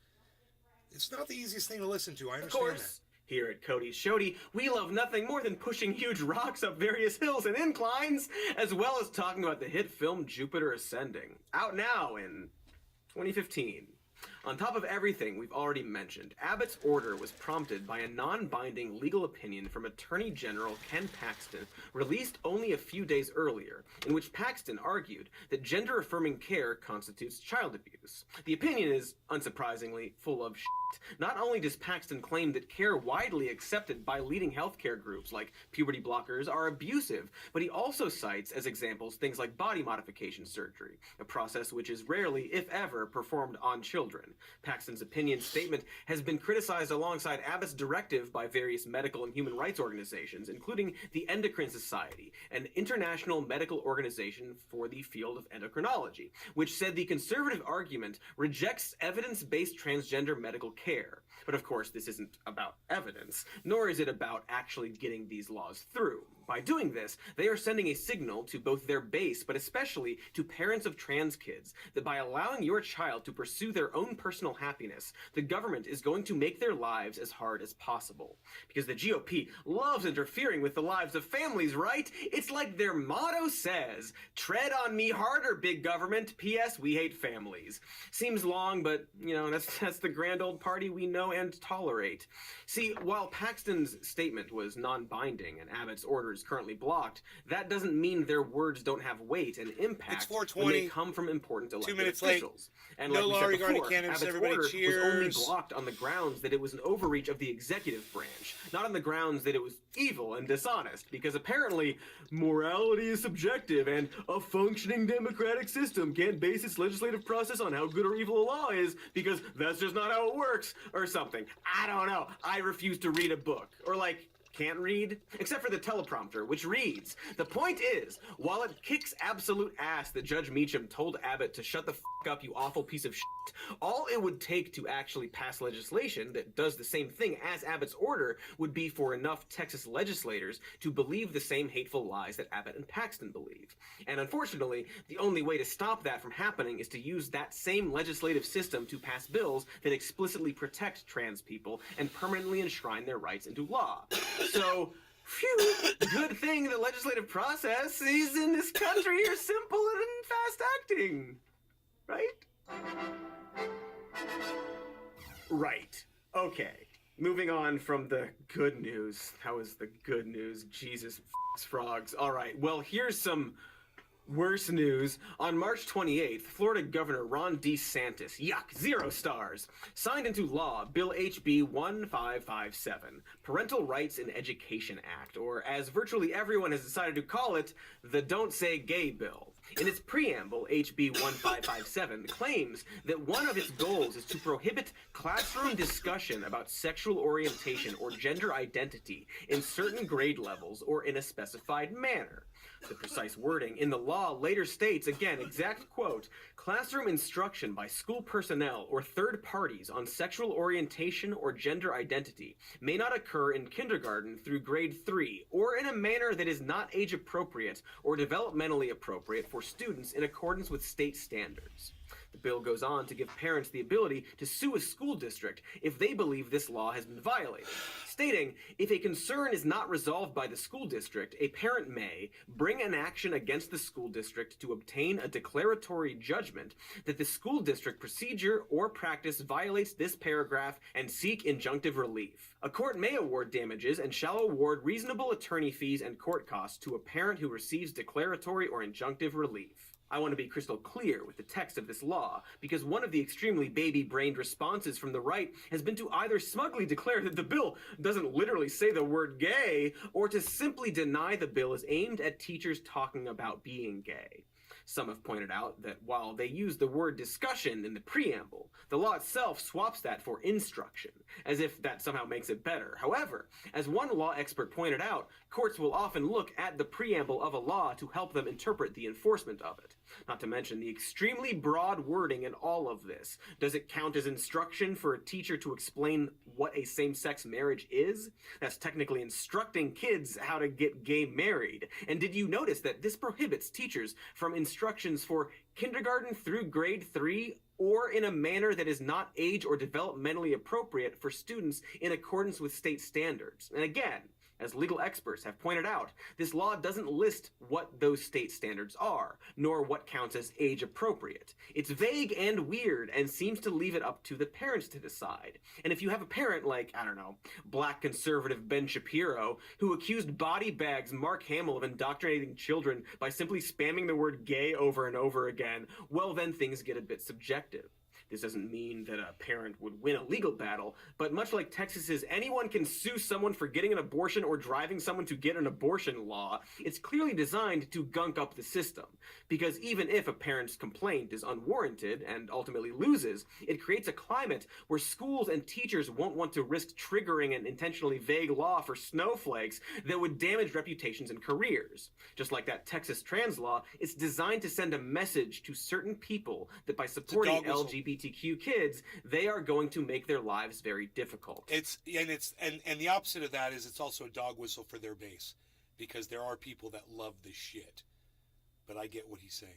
It's not the easiest thing to listen to. I understand that. Here at Cody's Shody, we love nothing more than pushing huge rocks up various hills and inclines, as well as talking about the hit film Jupiter Ascending, out now in 2015. On top of everything we've already mentioned, Abbott's order was prompted by a non-binding legal opinion from Attorney General Ken Paxton, released only a few days earlier, in which Paxton argued that gender-affirming care constitutes child abuse. The opinion is, unsurprisingly, full of shit. Not only does Paxton claim that care widely accepted by leading healthcare groups like puberty blockers are abusive, but he also cites as examples things like body modification surgery, a process which is rarely, if ever, performed on children. Paxton's opinion statement has been criticized alongside Abbott's directive by various medical and human rights organizations, including the Endocrine Society, an international medical organization for the field of endocrinology, which said the conservative argument rejects evidence-based transgender medical care. But of course, this isn't about evidence, nor is it about actually getting these laws through. By doing this, they are sending a signal to both their base, but especially to parents of trans kids, that by allowing your child to pursue their own personal happiness, the government is going to make their lives as hard as possible. Because the GOP loves interfering with the lives of families, right? It's like their motto says, tread on me harder, big government, P.S. we hate families. Seems long, but, that's the grand old party we know and tolerate. See, while Paxton's statement was non-binding and Abbott's orders currently blocked, that doesn't mean their words don't have weight and impact when they come from important elected 2 minutes officials. Late. And no like we said Laurie before, candidates, Abbott's everybody order cheers. was only blocked on the grounds that it was an overreach of the executive branch, not on the grounds that it was evil and dishonest, because apparently morality is subjective and a functioning democratic system can't base its legislative process on how good or evil a law is because that's just not how it works, or something. I don't know. I refuse to read a book. Or can't read, except for the teleprompter, which reads, "The point is, while it kicks absolute ass that Judge Meacham told Abbott to shut the f*** up, you awful piece of shit, all it would take to actually pass legislation that does the same thing as Abbott's order would be for enough Texas legislators to believe the same hateful lies that Abbott and Paxton believe. And unfortunately, the only way to stop that from happening is to use that same legislative system to pass bills that explicitly protect trans people and permanently enshrine their rights into law. So, phew, good thing the legislative processes in this country are simple and fast-acting. Right? Right. Okay. Moving on from the good news. That was the good news. Jesus frogs. All right. Well, here's some worse news. On March 28th, Florida Governor Ron DeSantis, yuck, 0 stars, signed into law Bill HB 1557, Parental Rights in Education Act, or as virtually everyone has decided to call it, the Don't Say Gay Bill. In its preamble, HB 1557 claims that one of its goals is to prohibit classroom discussion about sexual orientation or gender identity in certain grade levels or in a specified manner. The precise wording in the law later states, again, exact quote, classroom instruction by school personnel or third parties on sexual orientation or gender identity may not occur in kindergarten through grade 3 or in a manner that is not age appropriate or developmentally appropriate for students in accordance with state standards. The bill goes on to give parents the ability to sue a school district if they believe this law has been violated, stating, if a concern is not resolved by the school district, a parent may bring an action against the school district to obtain a declaratory judgment that the school district procedure or practice violates this paragraph and seek injunctive relief. A court may award damages and shall award reasonable attorney fees and court costs to a parent who receives declaratory or injunctive relief. I want to be crystal clear with the text of this law, because one of the extremely baby-brained responses from the right has been to either smugly declare that the bill doesn't literally say the word gay, or to simply deny the bill is aimed at teachers talking about being gay. Some have pointed out that while they use the word discussion in the preamble, the law itself swaps that for instruction, as if that somehow makes it better. However, as one law expert pointed out, courts will often look at the preamble of a law to help them interpret the enforcement of it. Not to mention the extremely broad wording in all of this. Does it count as instruction for a teacher to explain what a same-sex marriage is? That's technically instructing kids how to get gay married. And did you notice that this prohibits teachers from instructions for kindergarten through grade 3 or in a manner that is not age or developmentally appropriate for students in accordance with state standards? And again, as legal experts have pointed out, this law doesn't list what those state standards are, nor what counts as age appropriate. It's vague and weird and seems to leave it up to the parents to decide. And if you have a parent like, I don't know, black conservative Ben Shapiro, who accused body bags Mark Hamill of indoctrinating children by simply spamming the word gay over and over again, well then things get a bit subjective. This doesn't mean that a parent would win a legal battle, but much like Texas's anyone can sue someone for getting an abortion or driving someone to get an abortion law, it's clearly designed to gunk up the system. Because even if a parent's complaint is unwarranted and ultimately loses, it creates a climate where schools and teachers won't want to risk triggering an intentionally vague law for snowflakes that would damage reputations and careers. Just like that Texas trans law, it's designed to send a message to certain people that by supporting LGBTQ kids, they are going to make their lives very difficult. And the opposite of that is it's also a dog whistle for their base, because there are people that love this shit. But I get what he's saying.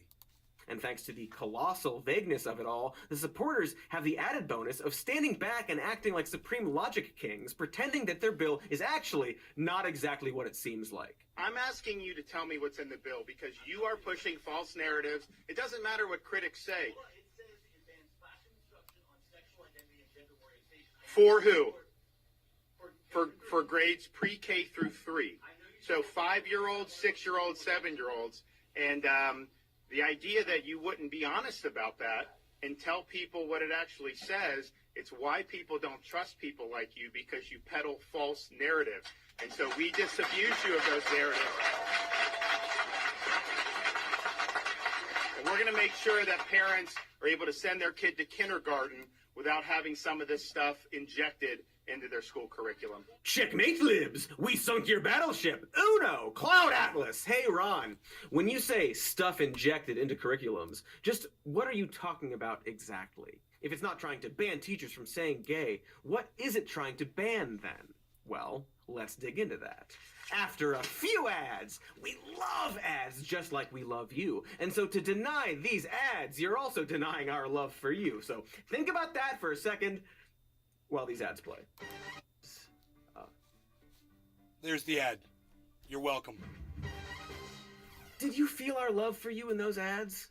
And thanks to the colossal vagueness of it all, the supporters have the added bonus of standing back and acting like supreme logic kings, pretending that their bill is actually not exactly what it seems like. I'm asking you to tell me what's in the bill, because you are pushing false narratives. It doesn't matter what critics say. Well, it says it bans classroom instruction on sexual identity and gender orientation. For who? For grades pre-K through 3. So 5-year-olds, 6-year-olds, 7-year-olds. And the idea that you wouldn't be honest about that and tell people what it actually says, it's why people don't trust people like you, because you peddle false narratives. And so we disabuse you of those narratives. And we're going to make sure that parents are able to send their kid to kindergarten without having some of this stuff injected into their school curriculum. Checkmate, libs! We sunk your battleship! Uno! Cloud Atlas! Hey, Ron, when you say stuff injected into curriculums, just what are you talking about exactly? If it's not trying to ban teachers from saying gay, what is it trying to ban then? Well, let's dig into that. After a few ads, we love ads just like we love you. And so to deny these ads, you're also denying our love for you. So think about that for a second while these ads play. There's the ad. You're welcome. Did you feel our love for you in those ads?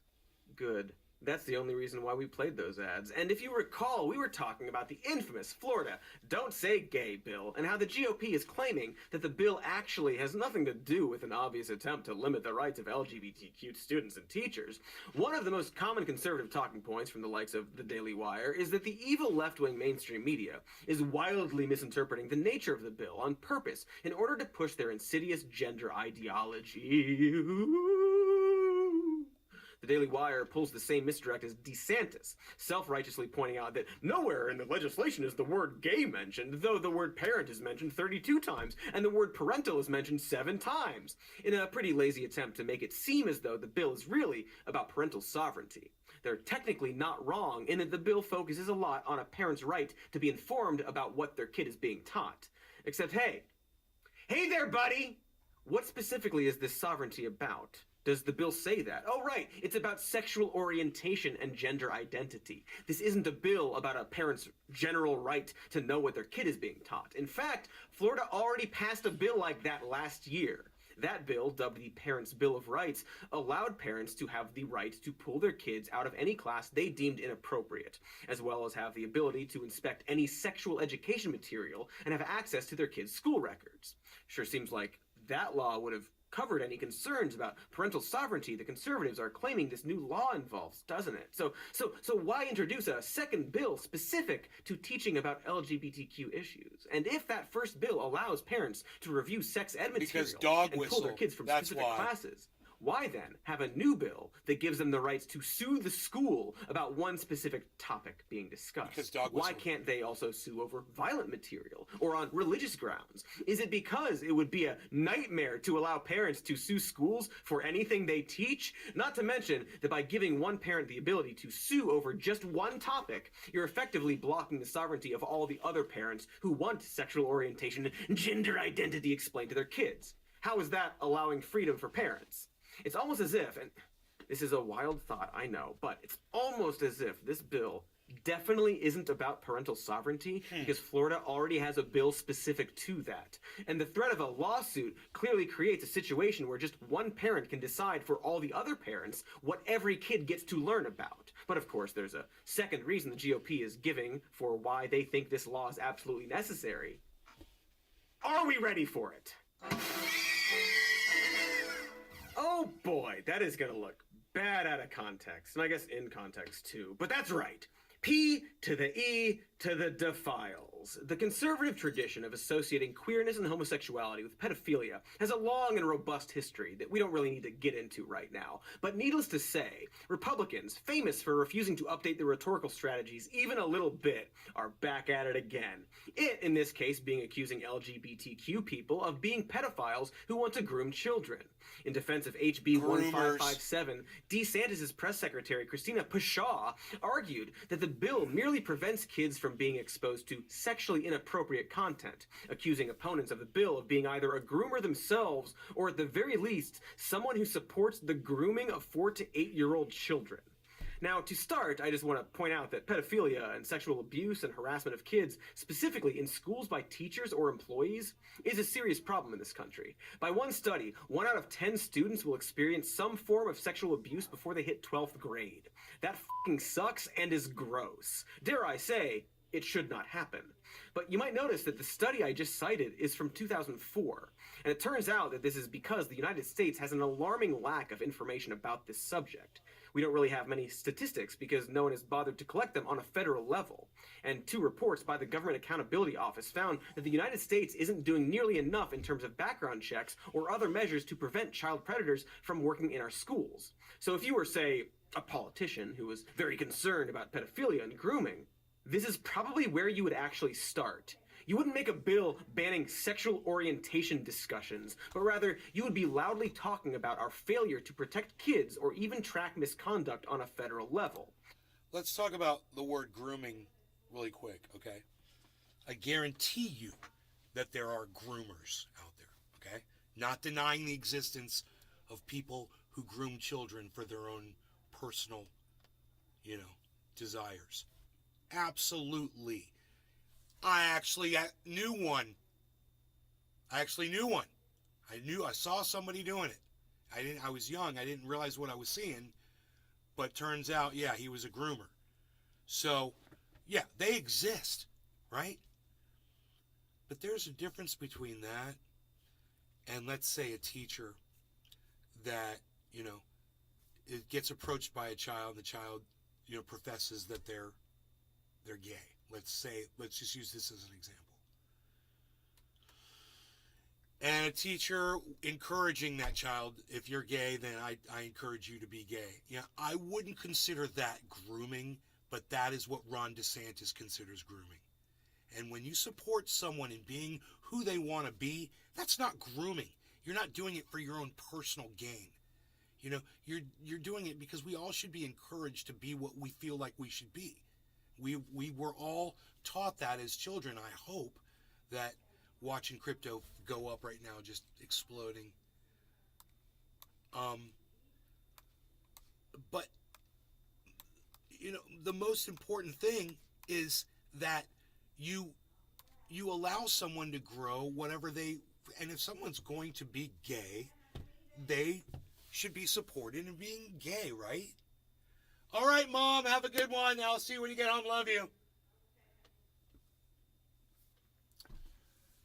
Good. That's the only reason why we played those ads. And if you recall, we were talking about the infamous Florida Don't Say Gay bill, and how the GOP is claiming that the bill actually has nothing to do with an obvious attempt to limit the rights of LGBTQ students and teachers. One of the most common conservative talking points from the likes of the Daily Wire is that the evil left-wing mainstream media is wildly misinterpreting the nature of the bill on purpose in order to push their insidious gender ideology. The Daily Wire pulls the same misdirect as DeSantis, self-righteously pointing out that nowhere in the legislation is the word gay mentioned, though the word parent is mentioned 32 times, and the word parental is mentioned 7 times, in a pretty lazy attempt to make it seem as though the bill is really about parental sovereignty. They're technically not wrong in that the bill focuses a lot on a parent's right to be informed about what their kid is being taught. Except, hey there, buddy! What specifically is this sovereignty about? Does the bill say that? Oh, right. It's about sexual orientation and gender identity. This isn't a bill about a parent's general right to know what their kid is being taught. In fact, Florida already passed a bill like that last year. That bill, dubbed the Parents' Bill of Rights, allowed parents to have the right to pull their kids out of any class they deemed inappropriate, as well as have the ability to inspect any sexual education material and have access to their kids' school records. Sure seems like that law would have covered any concerns about parental sovereignty the conservatives are claiming this new law involves, doesn't it? So why introduce a second bill specific to teaching about LGBTQ issues? And if that first bill allows parents to review sex ed material and pull their kids from specific classes, why then have a new bill that gives them the rights to sue the school about one specific topic being discussed? Why can't they also sue over violent material or on religious grounds? Is it because it would be a nightmare to allow parents to sue schools for anything they teach? Not to mention that by giving one parent the ability to sue over just one topic, you're effectively blocking the sovereignty of all the other parents who want sexual orientation and gender identity explained to their kids. How is that allowing freedom for parents? It's almost as if, and this is a wild thought, I know, but it's almost as if this bill definitely isn't about parental sovereignty because Florida already has a bill specific to that. And the threat of a lawsuit clearly creates a situation where just one parent can decide for all the other parents what every kid gets to learn about. But of course, there's a second reason the GOP is giving for why they think this law is absolutely necessary. Are we ready for it? Oh boy, that is gonna look bad out of context, and I guess in context too, but that's right. P to the E to the defiles. The conservative tradition of associating queerness and homosexuality with pedophilia has a long and robust history that we don't really need to get into right now. But needless to say, Republicans, famous for refusing to update their rhetorical strategies even a little bit, are back at it again. It, in this case, being accusing LGBTQ people of being pedophiles who want to groom children. In defense of HB 1557, DeSantis' press secretary, Christina Pashaw, argued that the bill merely prevents kids from being exposed to sexually inappropriate content, accusing opponents of the bill of being either a groomer themselves or at the very least, someone who supports the grooming of 4 to 8-year-old children. Now, to start, I just want to point out that pedophilia and sexual abuse and harassment of kids, specifically in schools by teachers or employees, is a serious problem in this country. By one study, 1 out of 10 students will experience some form of sexual abuse before they hit 12th grade. That fucking sucks and is gross. Dare I say, it should not happen. But you might notice that the study I just cited is from 2004, and it turns out that this is because the United States has an alarming lack of information about this subject. We don't really have many statistics because no one has bothered to collect them on a federal level. And 2 reports by the Government Accountability Office found that the United States isn't doing nearly enough in terms of background checks or other measures to prevent child predators from working in our schools. So if you were, say, a politician who was very concerned about pedophilia and grooming, this is probably where you would actually start. You wouldn't make a bill banning sexual orientation discussions, but rather you would be loudly talking about our failure to protect kids or even track misconduct on a federal level. Let's talk about the word grooming really quick, okay? I guarantee you that there are groomers out there, okay? Not denying the existence of people who groom children for their own personal, desires. Absolutely. I actually knew one. I saw somebody doing it. I was young. I didn't realize what I was seeing. But turns out, yeah, he was a groomer. So, yeah, they exist, right? But there's a difference between that and, let's say, a teacher that, it gets approached by a child. The child, professes that they're gay. Let's just use this as an example. And a teacher encouraging that child, if you're gay, then I encourage you to be gay. Yeah, I wouldn't consider that grooming, but that is what Ron DeSantis considers grooming. And when you support someone in being who they want to be, that's not grooming. You're not doing it for your own personal gain. You're doing it because we all should be encouraged to be what we feel like we should be. We were all taught that as children. I hope that watching crypto go up right now, just exploding. But the most important thing is that you allow someone to grow whatever and if someone's going to be gay, they should be supported in being gay, right? All right, Mom, have a good one. I'll see you when you get home. Love you.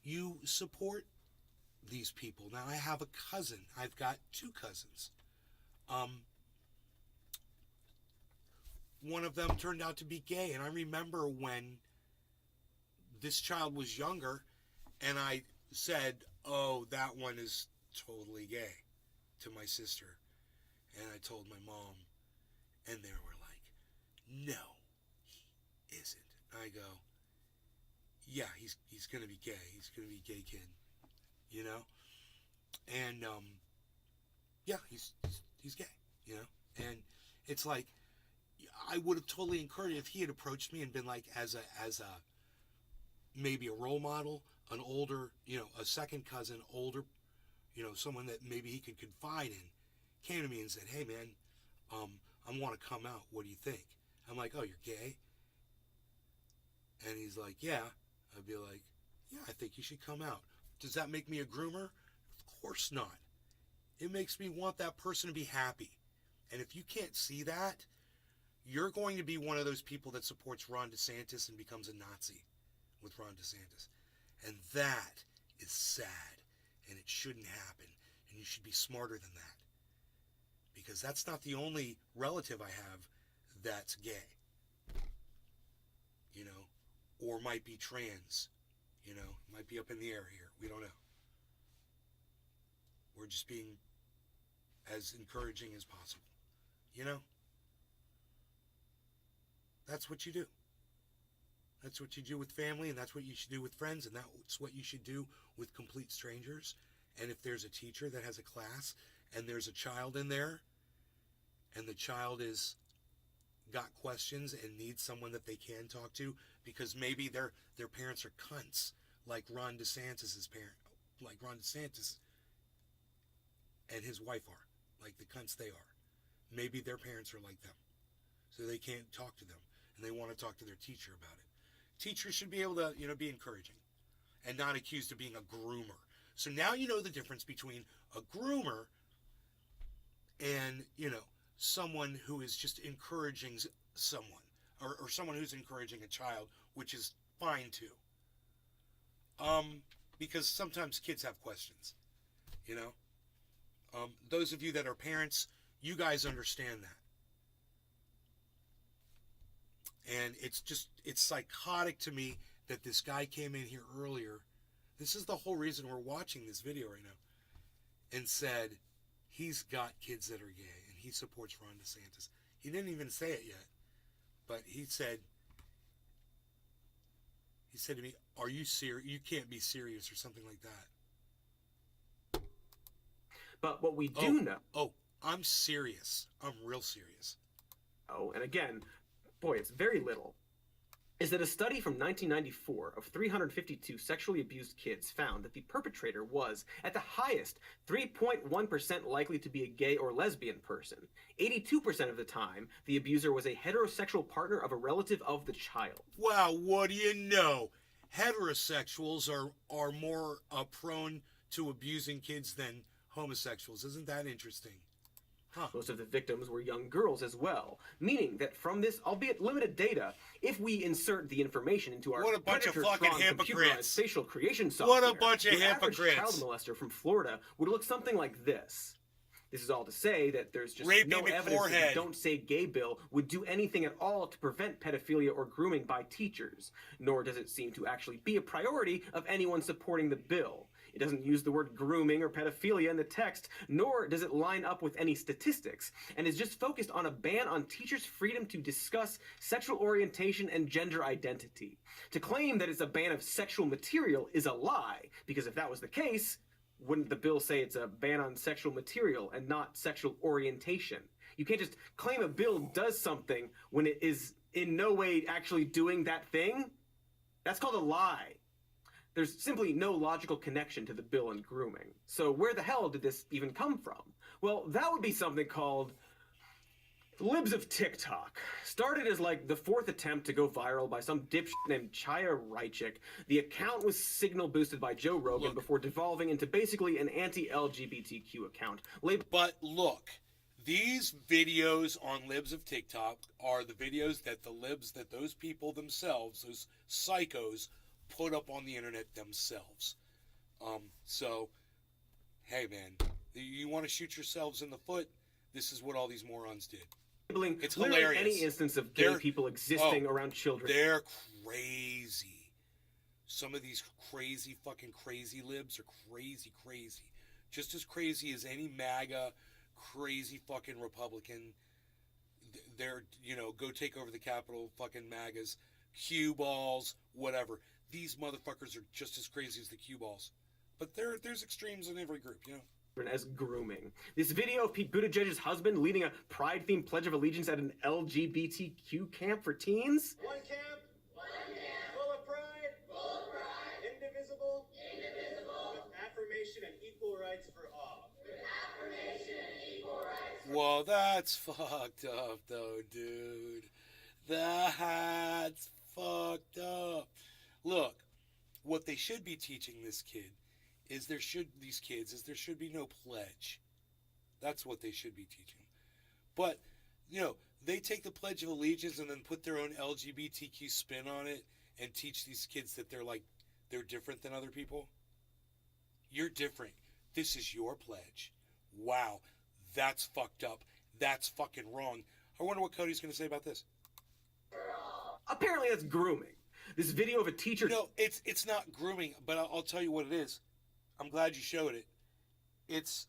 You support these people. Now, I have a cousin. I've got 2 cousins. One of them turned out to be gay, and I remember when this child was younger, and I said, "Oh, that one is totally gay," to my sister, and I told my mom, and they were like, "No, he isn't." I go, "Yeah, he's gonna be gay. He's gonna be a gay kid, you know." And yeah, he's gay, you know. And it's like, I would have totally encouraged if he had approached me and been like, as a maybe a role model, an older, you know, a second cousin, older, you know, someone that maybe he could confide in, came to me and said, "Hey man, I want to come out. What do you think?" I'm like, "Oh, you're gay?" And he's like, "Yeah." I'd be like, "Yeah, I think you should come out." Does that make me a groomer? Of course not. It makes me want that person to be happy. And if you can't see that, you're going to be one of those people that supports Ron DeSantis and becomes a Nazi with Ron DeSantis. And that is sad. And it shouldn't happen. And you should be smarter than that. Because that's not the only relative I have that's gay. You know, or might be trans. You know, might be up in the air here. We don't know. We're just being as encouraging as possible. You know? That's what you do. That's what you do with family, and that's what you should do with friends, and that's what you should do with complete strangers. And if there's a teacher that has a class, and there's a child in there, and the child is got questions and needs someone that they can talk to, because maybe their parents are cunts, like Ron DeSantis' parent, like Ron DeSantis and his wife are, like the cunts they are. Maybe their parents are like them, so they can't talk to them, and they want to talk to their teacher about it. Teachers should be able to, you know, be encouraging and not accused of being a groomer. So now you know the difference between a groomer and, you know, someone who is just encouraging someone, or someone who's encouraging a child, which is fine too. Because sometimes kids have questions, you know. Those of you that are parents, you guys understand that. And it's psychotic to me that this guy came in here earlier. This is the whole reason we're watching this video right now. And said he's got kids that are gay and he supports Ron DeSantis. He didn't even say it yet. But he said to me, "Are you serious? You can't be serious," or something like that. But what we do know... Oh, I'm serious. I'm real serious. Oh, and again, boy, it's very little, is that a study from 1994 of 352 sexually abused kids found that the perpetrator was, at the highest, 3.1% likely to be a gay or lesbian person. 82% of the time, the abuser was a heterosexual partner of a relative of the child. Wow, what do you know? Heterosexuals are more prone to abusing kids than homosexuals. Isn't that interesting? Huh. Most of the victims were young girls as well, meaning that from this, albeit limited data, if we insert the information into our What a bunch of fucking hypocrites. facial creation software, What a bunch of the average hypocrites. child molester from Florida would look something like this. This is all to say that there's just Rapey no evidence that McForehead. the Don't Say Gay bill would do anything at all to prevent pedophilia or grooming by teachers, nor does it seem to actually be a priority of anyone supporting the bill. It doesn't use the word grooming or pedophilia in the text, nor does it line up with any statistics, and is just focused on a ban on teachers' freedom to discuss sexual orientation and gender identity. To claim that it's a ban of sexual material is a lie, because if that was the case, wouldn't the bill say it's a ban on sexual material and not sexual orientation? You can't just claim a bill does something when it is in no way actually doing that thing. That's called a lie. There's simply no logical connection to the bill and grooming. So where the hell did this even come from? Well, that would be something called Libs of TikTok. Started as like the 4th attempt to go viral by some dipshit named Chaya Reichik. The account was signal boosted by Joe Rogan before devolving into basically an anti-LGBTQ account. But look, these videos on Libs of TikTok are the videos that those people themselves, those psychos, put up on the internet themselves. So Hey, man, you want to shoot yourselves in the foot? This is what all these morons did. It's literally hilarious. any instance of gay people existing around children. They're crazy. Some of these fucking crazy libs are crazy. Just as crazy as any MAGA, crazy fucking Republican. They're, go take over the Capitol, fucking MAGAs, cue balls, whatever. These motherfuckers are just as crazy as the cue balls. But there's extremes in every group, As grooming. This video of Pete Buttigieg's husband leading a pride-themed Pledge of Allegiance at an LGBTQ camp for teens. One camp, full of pride, indivisible, with affirmation and equal rights for all. Well, that's fucked up, though, dude. That's fucked up. Look, what they should be teaching this kid is there should be no pledge. That's what they should be teaching. But, they take the Pledge of Allegiance and then put their own LGBTQ spin on it and teach these kids that they're different than other people. You're different. This is your pledge. Wow, that's fucked up. That's fucking wrong. I wonder what Cody's going to say about this. Apparently that's grooming. This video of a teacher... No, it's not grooming, but I'll tell you what it is. I'm glad you showed it. It's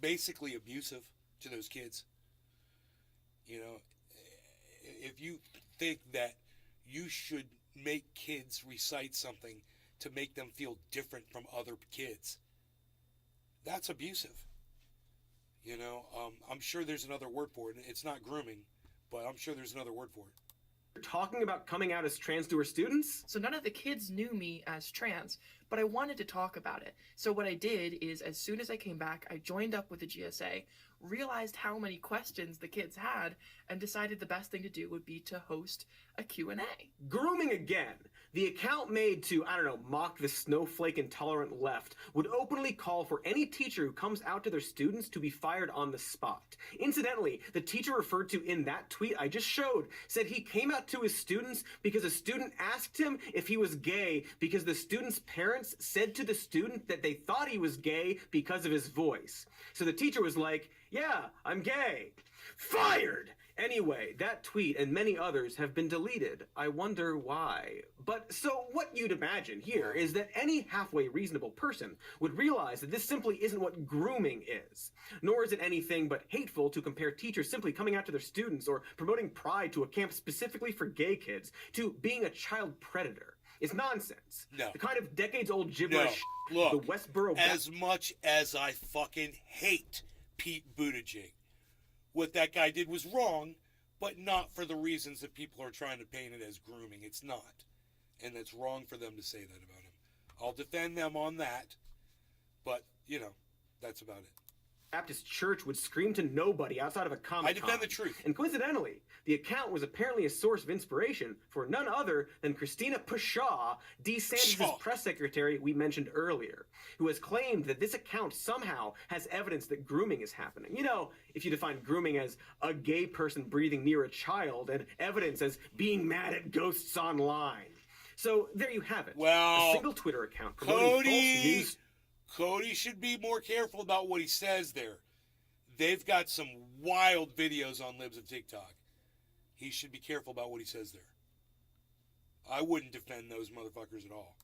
basically abusive to those kids. If you think that you should make kids recite something to make them feel different from other kids, that's abusive. I'm sure there's another word for it. It's not grooming, but I'm sure there's another word for it. Talking about coming out as trans to her students? So none of the kids knew me as trans, but I wanted to talk about it. So what I did is, as soon as I came back, I joined up with the GSA, realized how many questions the kids had, and decided the best thing to do would be to host a Q&A. Grooming again. The account made to, mock the snowflake intolerant left would openly call for any teacher who comes out to their students to be fired on the spot. Incidentally, the teacher referred to in that tweet I just showed said he came out to his students because a student asked him if he was gay because the student's parents said to the student that they thought he was gay because of his voice. So the teacher was like, "Yeah, I'm gay." Fired! Anyway, that tweet and many others have been deleted. I wonder why. But so what you'd imagine here is that any halfway reasonable person would realize that this simply isn't what grooming is. Nor is it anything but hateful to compare teachers simply coming out to their students or promoting pride to a camp specifically for gay kids to being a child predator. It's nonsense. No. The kind of decades-old gibberish Look, the Westboro... as much as I fucking hate Pete Buttigieg, what that guy did was wrong, but not for the reasons that people are trying to paint it as grooming. It's not. And it's wrong for them to say that about him. I'll defend them on that, but, that's about it. Baptist church would scream to nobody outside of a Comic-Con. I defend the truth. And coincidentally, the account was apparently a source of inspiration for none other than Christina Pushaw, DeSantis' press secretary we mentioned earlier, who has claimed that this account somehow has evidence that grooming is happening. If you define grooming as a gay person breathing near a child and evidence as being mad at ghosts online. So there you have it. Well, a single Twitter account promoting false news. Cody should be more careful about what he says there. They've got some wild videos on Libs of TikTok. He should be careful about what he says there. I wouldn't defend those motherfuckers at all.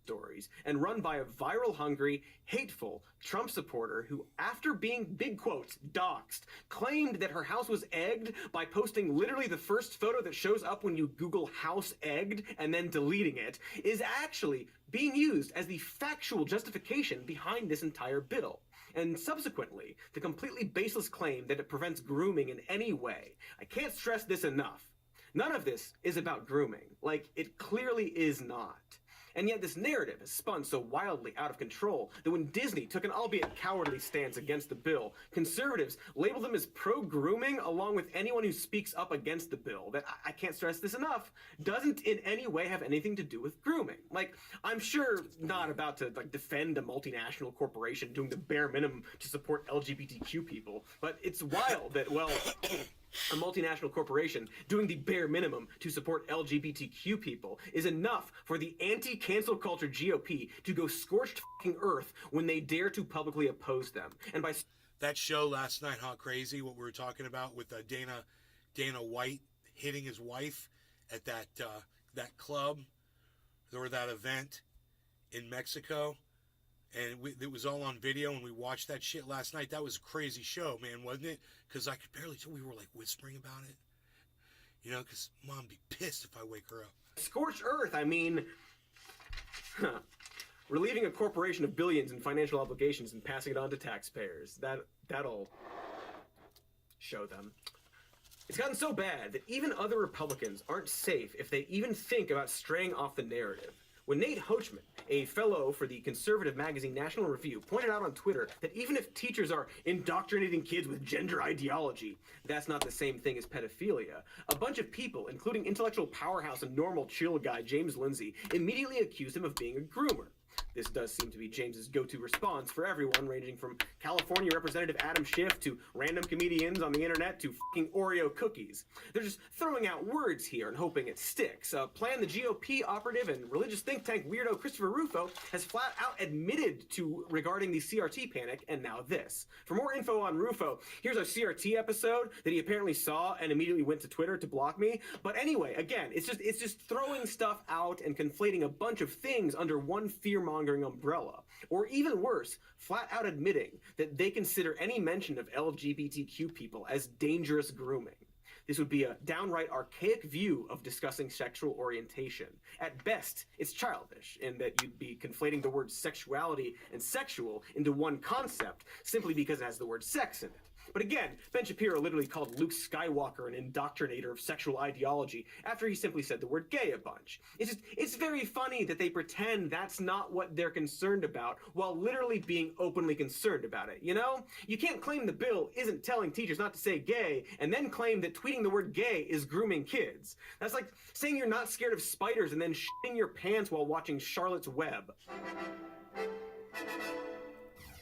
Stories and run by a viral hungry, hateful Trump supporter who, after being, big quotes, doxxed, claimed that her house was egged by posting literally the first photo that shows up when you Google house egged and then deleting it, is actually being used as the factual justification behind this entire bill. And subsequently, the completely baseless claim that it prevents grooming in any way. I can't stress this enough. None of this is about grooming. Like, it clearly is not. And yet this narrative has spun so wildly out of control that when Disney took an albeit cowardly stance against the bill, conservatives labeled them as pro-grooming along with anyone who speaks up against the bill that, I can't stress this enough, doesn't in any way have anything to do with grooming. Like, I'm sure not about to defend a multinational corporation doing the bare minimum to support LGBTQ people, but it's wild that, A multinational corporation doing the bare minimum to support LGBTQ people is enough for the anti-cancel culture GOP to go scorched fucking earth when they dare to publicly oppose them. And by That show last night, Hot Crazy, what we were talking about with Dana White hitting his wife at that club or that event in Mexico, and it was all on video, and we watched that shit last night. That was a crazy show, man, wasn't it? Because I could barely tell. We were like whispering about it, you know, because Mom would be pissed if I wake her up. scorched earth, I mean, relieving a corporation of billions in financial obligations and passing it on to taxpayers. That'll show them. It's gotten so bad that even other Republicans aren't safe if they even think about straying off the narrative. When Nate Hochman, a fellow for the conservative magazine National Review, pointed out on Twitter that even if teachers are indoctrinating kids with gender ideology, that's not the same thing as pedophilia, a bunch of people, including intellectual powerhouse and normal chill guy James Lindsay, immediately accused him of being a groomer. This does seem to be James's go-to response for everyone, ranging from California Representative Adam Schiff to random comedians on the internet to fucking Oreo cookies. They're just throwing out words here and hoping it sticks. A plan the GOP operative and religious think tank weirdo Christopher Rufo has flat out admitted to regarding the CRT panic, and now this. For more info on Rufo, here's our CRT episode that he apparently saw and immediately went to Twitter to block me. But anyway, again, it's just throwing stuff out and conflating a bunch of things under one fear-mongering umbrella. Or even worse, flat out admitting that they consider any mention of LGBTQ people as dangerous grooming. This would be a downright archaic view of discussing sexual orientation. At best, it's childish in that you'd be conflating the words sexuality and sexual into one concept simply because it has the word sex in it. But again, Ben Shapiro literally called Luke Skywalker an indoctrinator of sexual ideology after he simply said the word gay a bunch. It's very funny that they pretend that's not what they're concerned about while literally being openly concerned about it, you know? You can't claim the bill isn't telling teachers not to say gay and then claim that tweeting the word gay is grooming kids. That's like saying you're not scared of spiders and then shitting your pants while watching Charlotte's Web.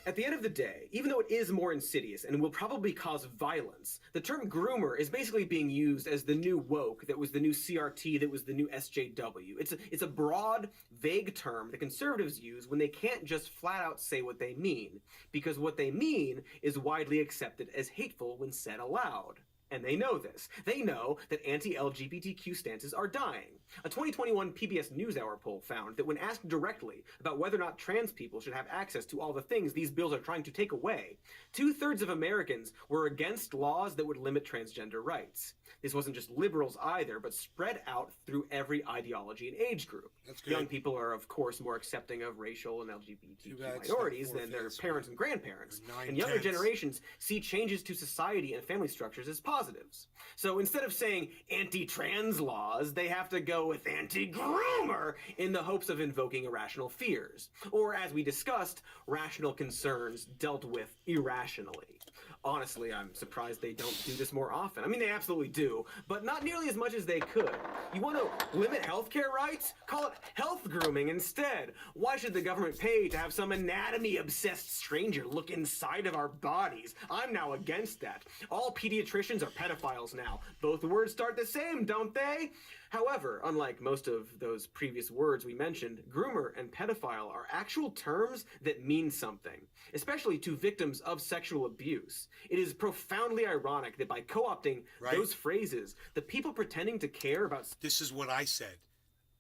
At the end of the day, even though it is more insidious and will probably cause violence, the term groomer is basically being used as the new woke that was the new CRT that was the new SJW. It's a broad, vague term that conservatives use when they can't just flat out say what they mean, because what they mean is widely accepted as hateful when said aloud. And they know this. They know that anti-LGBTQ stances are dying. A 2021 PBS NewsHour poll found that when asked directly about whether or not trans people should have access to all the things these bills are trying to take away, 2/3 of Americans were against laws that would limit transgender rights. This wasn't just liberals either, but spread out through every ideology and age group. That's good. Young people are, of course, more accepting of racial and LGBTQ minorities than their parents and grandparents. And younger generations see changes to society and family structures as positives. So instead of saying anti-trans laws, they have to go with anti-groomer in the hopes of invoking irrational fears. Or, as we discussed, rational concerns dealt with irrationally. Honestly, I'm surprised they don't do this more often. I mean, they absolutely do, but not nearly as much as they could. You want to limit healthcare rights? Call it health grooming instead. Why should the government pay to have some anatomy-obsessed stranger look inside of our bodies? I'm now against that. All pediatricians are pedophiles now. Both words start the same, don't they? However, unlike most of those previous words we mentioned, groomer and pedophile are actual terms that mean something, especially to victims of sexual abuse. It is profoundly ironic that by co-opting those phrases, the people pretending to care about... This is what I said.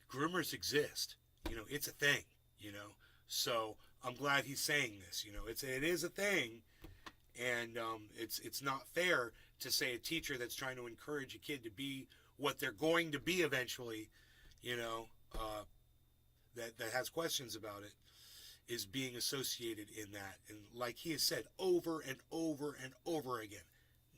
Groomers exist. You know, it's a thing, you know. So I'm glad he's saying this, you know. It is a thing, and it's not fair to say a teacher that's trying to encourage a kid to be what they're going to be eventually, you know, that has questions about it, is being associated in that. And like he has said over and over and over again,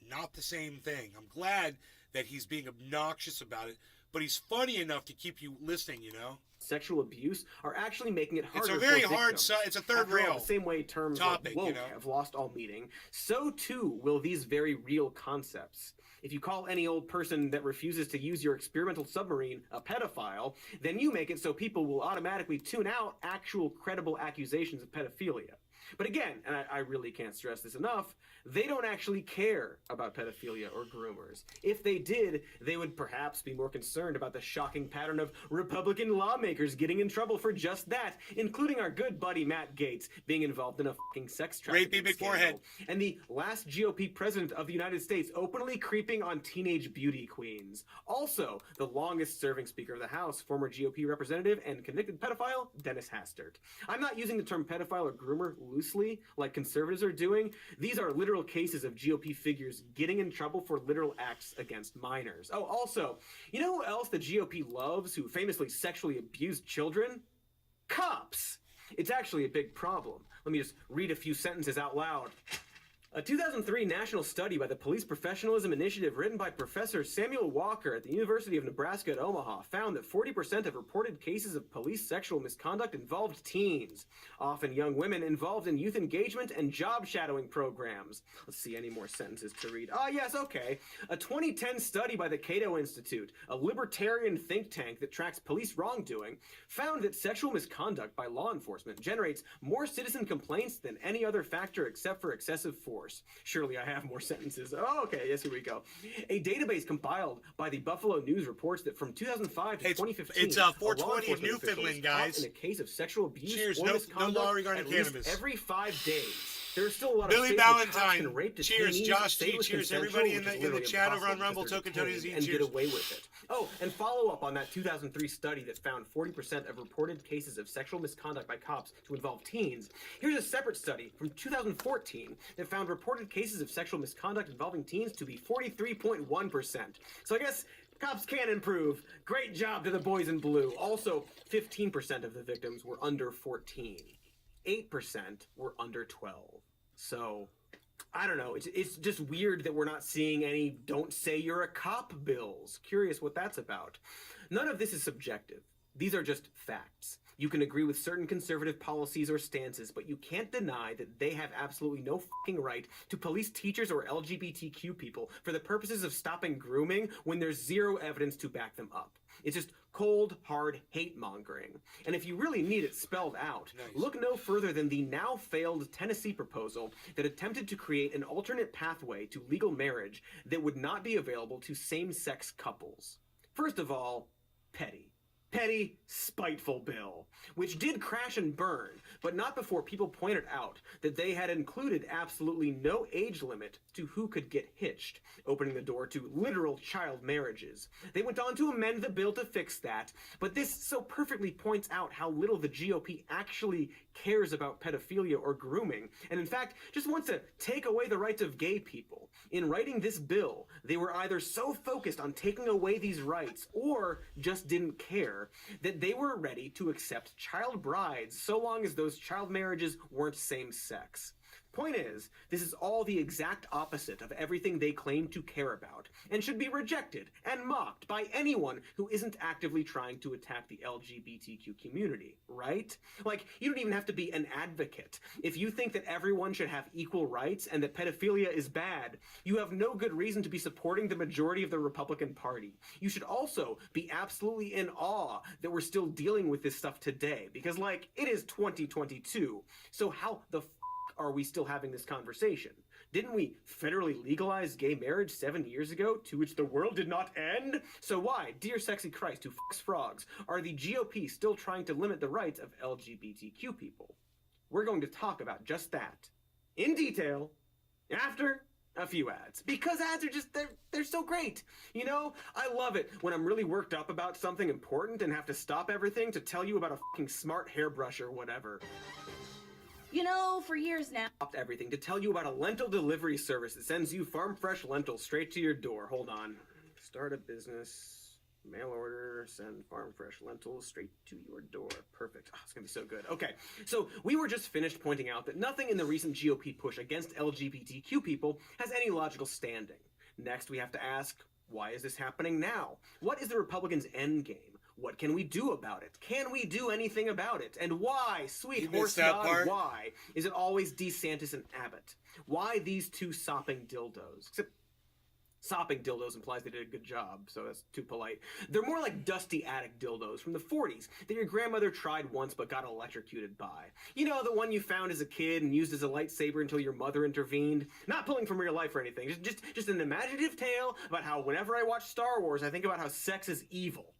not the same thing. I'm glad that he's being obnoxious about it, but he's funny enough to keep you listening, you know. Sexual abuse are actually making it harder. It's a very for hard. victims. It's a third After all, rail. the same way terms topic, like woke you know? have lost all meaning, so too will these very real concepts. If you call any old person that refuses to use your experimental submarine a pedophile, then you make it so people will automatically tune out actual credible accusations of pedophilia. But again, and I really can't stress this enough, they don't actually care about pedophilia or groomers. If they did, they would perhaps be more concerned about the shocking pattern of Republican lawmakers getting in trouble for just that, including our good buddy Matt Gaetz being involved in a fucking sex trafficking big scandal, forehead. and the last GOP president of the United States openly creeping on teenage beauty queens. Also, the longest-serving Speaker of the House, former GOP representative and convicted pedophile, Dennis Hastert. I'm not using the term pedophile or groomer loosely, like conservatives are doing. These are literal cases of GOP figures getting in trouble for literal acts against minors. Oh, also, you know who else the GOP loves who famously sexually abused children? Cops! It's actually a big problem. Let me just read a few sentences out loud. A 2003 national study by the Police Professionalism Initiative written by Professor Samuel Walker at the University of Nebraska at Omaha found that 40% of reported cases of police sexual misconduct involved teens, often young women involved in youth engagement and job shadowing programs. Let's see, any more sentences to read. Ah, yes, okay. A 2010 study by the Cato Institute, a libertarian think tank that tracks police wrongdoing, found that sexual misconduct by law enforcement generates more citizen complaints than any other factor except for excessive force. Surely I have more sentences. Oh, okay, yes, here we go. A database compiled by the Buffalo News reports that from 2005 to 2015, it's 420 in Newfoundland, guys. In a case of sexual abuse Cheers. or No misconduct law regarding at least cannabis. every 5 days. There's still a lot Billy of states where cops Valentine. can rape Cheers, detainees, Josh say it T. was Cheers, consensual, everybody which is in the literally chat over on impossible Rumble. because they're Token Tony's detained eating and cheers. get away with it. Oh, and follow up on that 2003 study that found 40% of reported cases of sexual misconduct by cops to involve teens. Here's a separate study from 2014 that found reported cases of sexual misconduct involving teens to be 43.1%. So I guess cops can improve. Great job to the boys in blue. Also, 15% of the victims were under 14. 8% were under 12. So, I don't know. It's just weird that we're not seeing any "don't say you're a cop" bills. Curious what that's about. None of this is subjective. These are just facts. You can agree with certain conservative policies or stances, but you can't deny that they have absolutely no fucking right to police teachers or LGBTQ people for the purposes of stopping grooming when there's zero evidence to back them up. It's just cold, hard hate-mongering. And if you really need it spelled out, look no further than the now-failed Tennessee proposal that attempted to create an alternate pathway to legal marriage that would not be available to same-sex couples. First of all, petty, spiteful bill, which did crash and burn, but not before people pointed out that they had included absolutely no age limit to who could get hitched, opening the door to literal child marriages. They went on to amend the bill to fix that, but this so perfectly points out how little the GOP actually cares about pedophilia or grooming, and in fact, just wants to take away the rights of gay people. In writing this bill, they were either so focused on taking away these rights, or just didn't care, that they were ready to accept child brides so long as those child marriages weren't same-sex. Point is, this is all the exact opposite of everything they claim to care about, and should be rejected and mocked by anyone who isn't actively trying to attack the LGBTQ community, right? Like, you don't even have to be an advocate. If you think that everyone should have equal rights and that pedophilia is bad, you have no good reason to be supporting the majority of the Republican Party. You should also be absolutely in awe that we're still dealing with this stuff today, because, like, it is 2022, so how the are we still having this conversation? Didn't we federally legalize gay marriage 7 years ago, to which the world did not end? So why, dear sexy Christ who fucks frogs, are the GOP still trying to limit the rights of LGBTQ people? We're going to talk about just that, in detail, after a few ads. Because ads are just, they're so great. You know, I love it when I'm really worked up about something important and have to stop everything to tell you about a fucking smart hairbrush or whatever. You know, for years now. Stopped everything to tell you about a lentil delivery service that sends you farm fresh lentils straight to your door. Hold on. Start a business, mail order, send farm fresh lentils straight to your door. Perfect. Oh, it's gonna be so good. Okay, so we were just finished pointing out that nothing in the recent GOP push against LGBTQ people has any logical standing. Next, we have to ask, why is this happening now? What is the Republicans' end game? What can we do about it? Can we do anything about it? And why, sweet horse god, why is it always DeSantis and Abbott? Why these two sopping dildos? Sopping dildos implies they did a good job, so that's too polite. They're more like dusty attic dildos from the 40s that your grandmother tried once but got electrocuted by. You know, the one you found as a kid and used as a lightsaber until your mother intervened? Not pulling from real life or anything, just an imaginative tale about how whenever I watch Star Wars, I think about how sex is evil.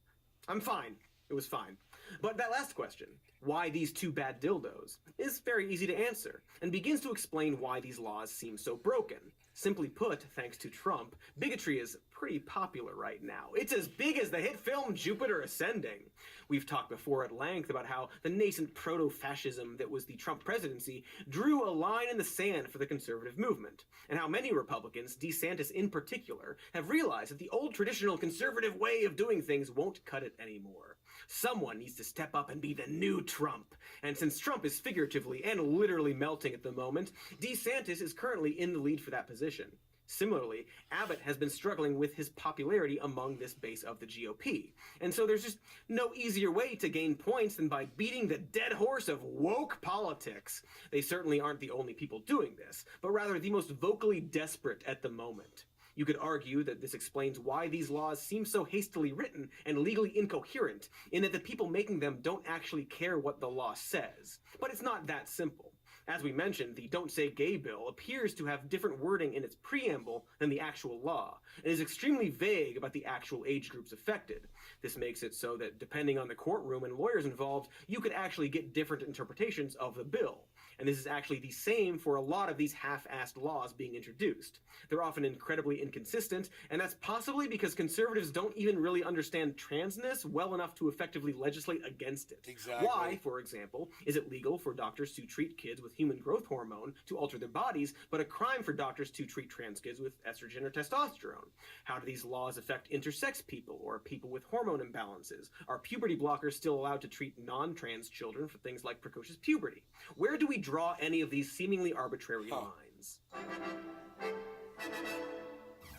I'm fine. It was fine. But that last question, why these two bad dildos, is very easy to answer, and begins to explain why these laws seem so broken. Simply put, thanks to Trump, bigotry is pretty popular right now. It's as big as the hit film Jupiter Ascending. We've talked before at length about how the nascent proto-fascism that was the Trump presidency drew a line in the sand for the conservative movement, and how many Republicans, DeSantis in particular, have realized that the old traditional conservative way of doing things won't cut it anymore. Someone needs to step up and be the new Trump. And since Trump is figuratively and literally melting at the moment, DeSantis is currently in the lead for that position. Similarly, Abbott has been struggling with his popularity among this base of the GOP. And so there's just no easier way to gain points than by beating the dead horse of woke politics. They certainly aren't the only people doing this, but rather the most vocally desperate at the moment. You could argue that this explains why these laws seem so hastily written and legally incoherent, in that the people making them don't actually care what the law says. But it's not that simple. As we mentioned, the Don't Say Gay bill appears to have different wording in its preamble than the actual law, and is extremely vague about the actual age groups affected. This makes it so that, depending on the courtroom and lawyers involved, you could actually get different interpretations of the bill. And this is actually the same for a lot of these half-assed laws being introduced. They're often incredibly inconsistent, and that's possibly because conservatives don't even really understand transness well enough to effectively legislate against it. Exactly. Why, for example, is it legal for doctors to treat kids with human growth hormone to alter their bodies, but a crime for doctors to treat trans kids with estrogen or testosterone? How do these laws affect intersex people or people with hormone imbalances? Are puberty blockers still allowed to treat non-trans children for things like precocious puberty? Where do we draw any of these seemingly arbitrary lines?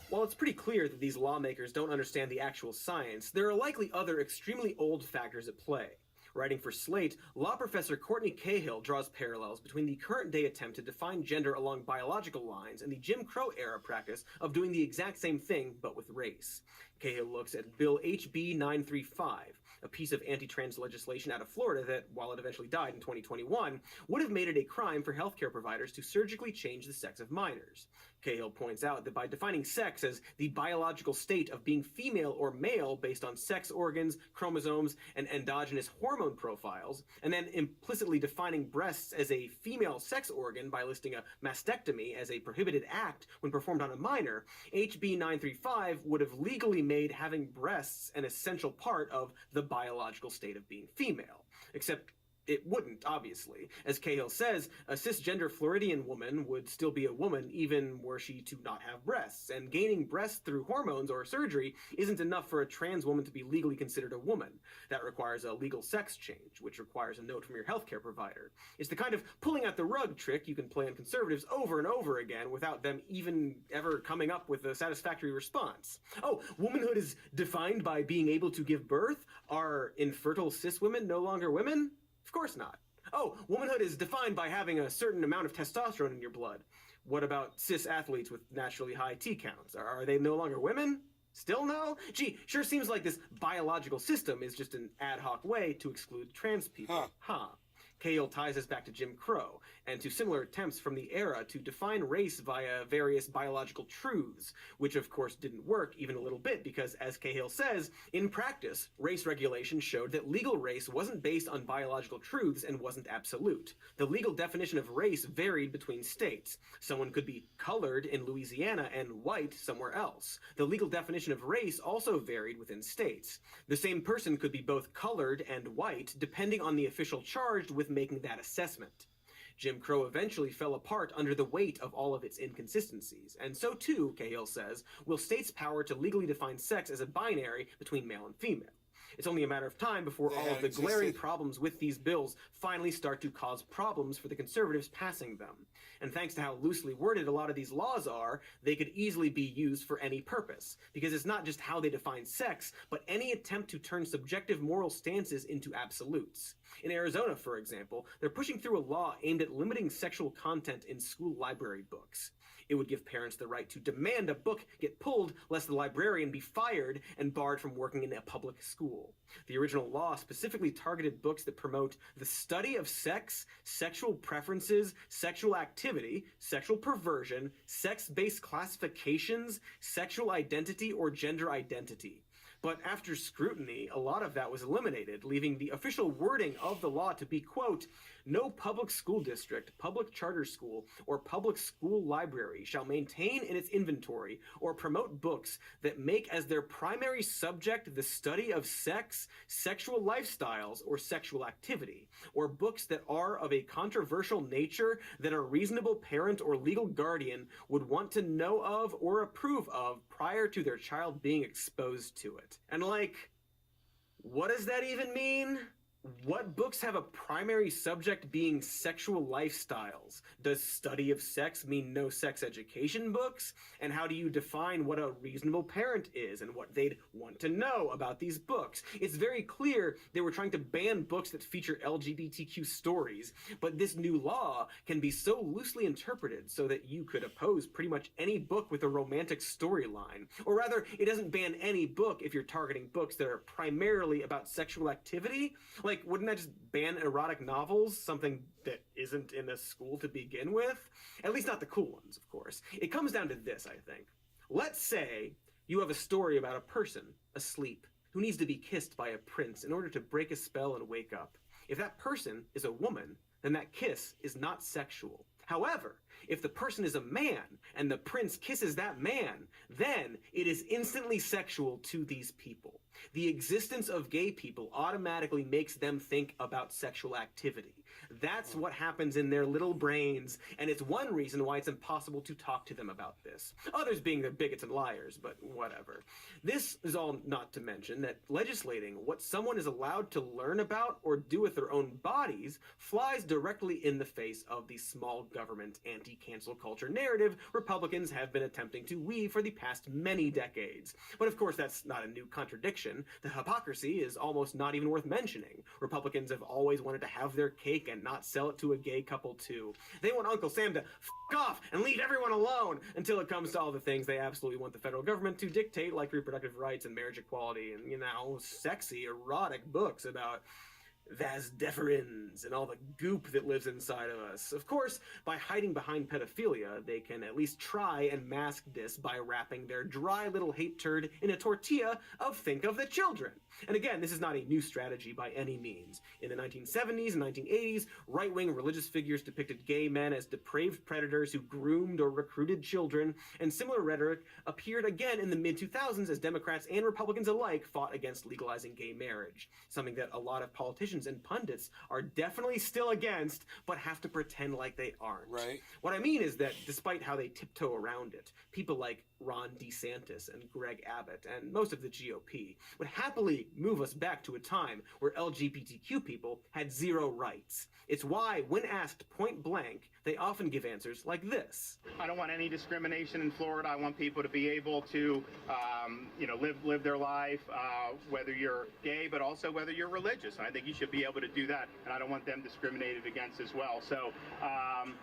While it's pretty clear that these lawmakers don't understand the actual science, there are likely other extremely old factors at play. Writing for Slate, law professor Courtney Cahill draws parallels between the current-day attempt to define gender along biological lines and the Jim Crow-era practice of doing the exact same thing, but with race. Cahill looks at Bill HB 935, a piece of anti-trans legislation out of Florida that, while it eventually died in 2021, would have made it a crime for healthcare providers to surgically change the sex of minors. Cahill points out that by defining sex as the biological state of being female or male based on sex organs, chromosomes, and endogenous hormone profiles, and then implicitly defining breasts as a female sex organ by listing a mastectomy as a prohibited act when performed on a minor, HB 935 would have legally made having breasts an essential part of the biological state of being female. Except it wouldn't, obviously. As Cahill says, a cisgender Floridian woman would still be a woman even were she to not have breasts, and gaining breasts through hormones or surgery isn't enough for a trans woman to be legally considered a woman. That requires a legal sex change, which requires a note from your healthcare provider. It's the kind of pulling out the rug trick you can play on conservatives over and over again without them even ever coming up with a satisfactory response. Oh, womanhood is defined by being able to give birth? Are infertile cis women no longer women? Of course not. Oh, womanhood is defined by having a certain amount of testosterone in your blood. What about cis athletes with naturally high T counts? Are they no longer women? Still no? Gee, sure seems like this biological system is just an ad hoc way to exclude trans people. Huh. Cahill ties us back to Jim Crow, and to similar attempts from the era to define race via various biological truths, which of course didn't work even a little bit because, as Cahill says, in practice, race regulation showed that legal race wasn't based on biological truths and wasn't absolute. The legal definition of race varied between states. Someone could be colored in Louisiana and white somewhere else. The legal definition of race also varied within states. The same person could be both colored and white depending on the official charged with making that assessment. Jim Crow eventually fell apart under the weight of all of its inconsistencies, and so too, Cahill says, will states' power to legally define sex as a binary between male and female. It's only a matter of time before all of the glaring problems with these bills finally start to cause problems for the conservatives passing them. And thanks to how loosely worded a lot of these laws are, they could easily be used for any purpose, because it's not just how they define sex, but any attempt to turn subjective moral stances into absolutes. In Arizona, for example, they're pushing through a law aimed at limiting sexual content in school library books. It would give parents the right to demand a book get pulled lest the librarian be fired and barred from working in a public school. The original law specifically targeted books that promote the study of sex, sexual preferences, sexual activity, sexual perversion, sex-based classifications, sexual identity, or gender identity. But after scrutiny, a lot of that was eliminated, leaving the official wording of the law to be, quote, "No public school district, public charter school, or public school library shall maintain in its inventory or promote books that make as their primary subject the study of sex, sexual lifestyles, or sexual activity, or books that are of a controversial nature that a reasonable parent or legal guardian would want to know of or approve of prior to their child being exposed to it." And like, what does that even mean? What books have a primary subject being sexual lifestyles? Does study of sex mean no sex education books? And how do you define what a reasonable parent is and what they'd want to know about these books? It's very clear they were trying to ban books that feature LGBTQ stories, but this new law can be so loosely interpreted so that you could oppose pretty much any book with a romantic storyline. Or rather, it doesn't ban any book if you're targeting books that are primarily about sexual activity. Like, wouldn't that just ban erotic novels, something that isn't in a school to begin with? At least not the cool ones, of course. It comes down to this, I think. Let's say you have a story about a person asleep who needs to be kissed by a prince in order to break a spell and wake up. If that person is a woman, then that kiss is not sexual. However, if the person is a man and the prince kisses that man, then it is instantly sexual to these people. The existence of gay people automatically makes them think about sexual activity. That's what happens in their little brains, and it's one reason why it's impossible to talk to them about this. Others being they're bigots and liars, but whatever. This is all not to mention that legislating what someone is allowed to learn about or do with their own bodies flies directly in the face of the small government anti-cancel culture narrative Republicans have been attempting to weave for the past many decades. But of course, that's not a new contradiction. The hypocrisy is almost not even worth mentioning. Republicans have always wanted to have their cake and not sell it to a gay couple too. They want Uncle Sam to f*** off and leave everyone alone until it comes to all the things they absolutely want the federal government to dictate, like reproductive rights and marriage equality and, you know, sexy, erotic books about vas deferens and all the goop that lives inside of us. Of course, by hiding behind pedophilia, they can at least try and mask this by wrapping their dry little hate turd in a tortilla of think of the children. And again, this is not a new strategy by any means. In the 1970s and 1980s, right-wing religious figures depicted gay men as depraved predators who groomed or recruited children, and similar rhetoric appeared again in the mid-2000s as Democrats and Republicans alike fought against legalizing gay marriage, something that a lot of politicians and pundits are definitely still against, but have to pretend like they aren't. Right. What I mean is that despite how they tiptoe around it, people like Ron DeSantis and Greg Abbott and most of the GOP would happily move us back to a time where LGBTQ people had zero rights. It's why, when asked point blank, they often give answers like this. I don't want any discrimination in Florida. I want people to be able to, live their life, whether you're gay, but also whether you're religious. And I think you should be able to do that. And I don't want them discriminated against as well. So,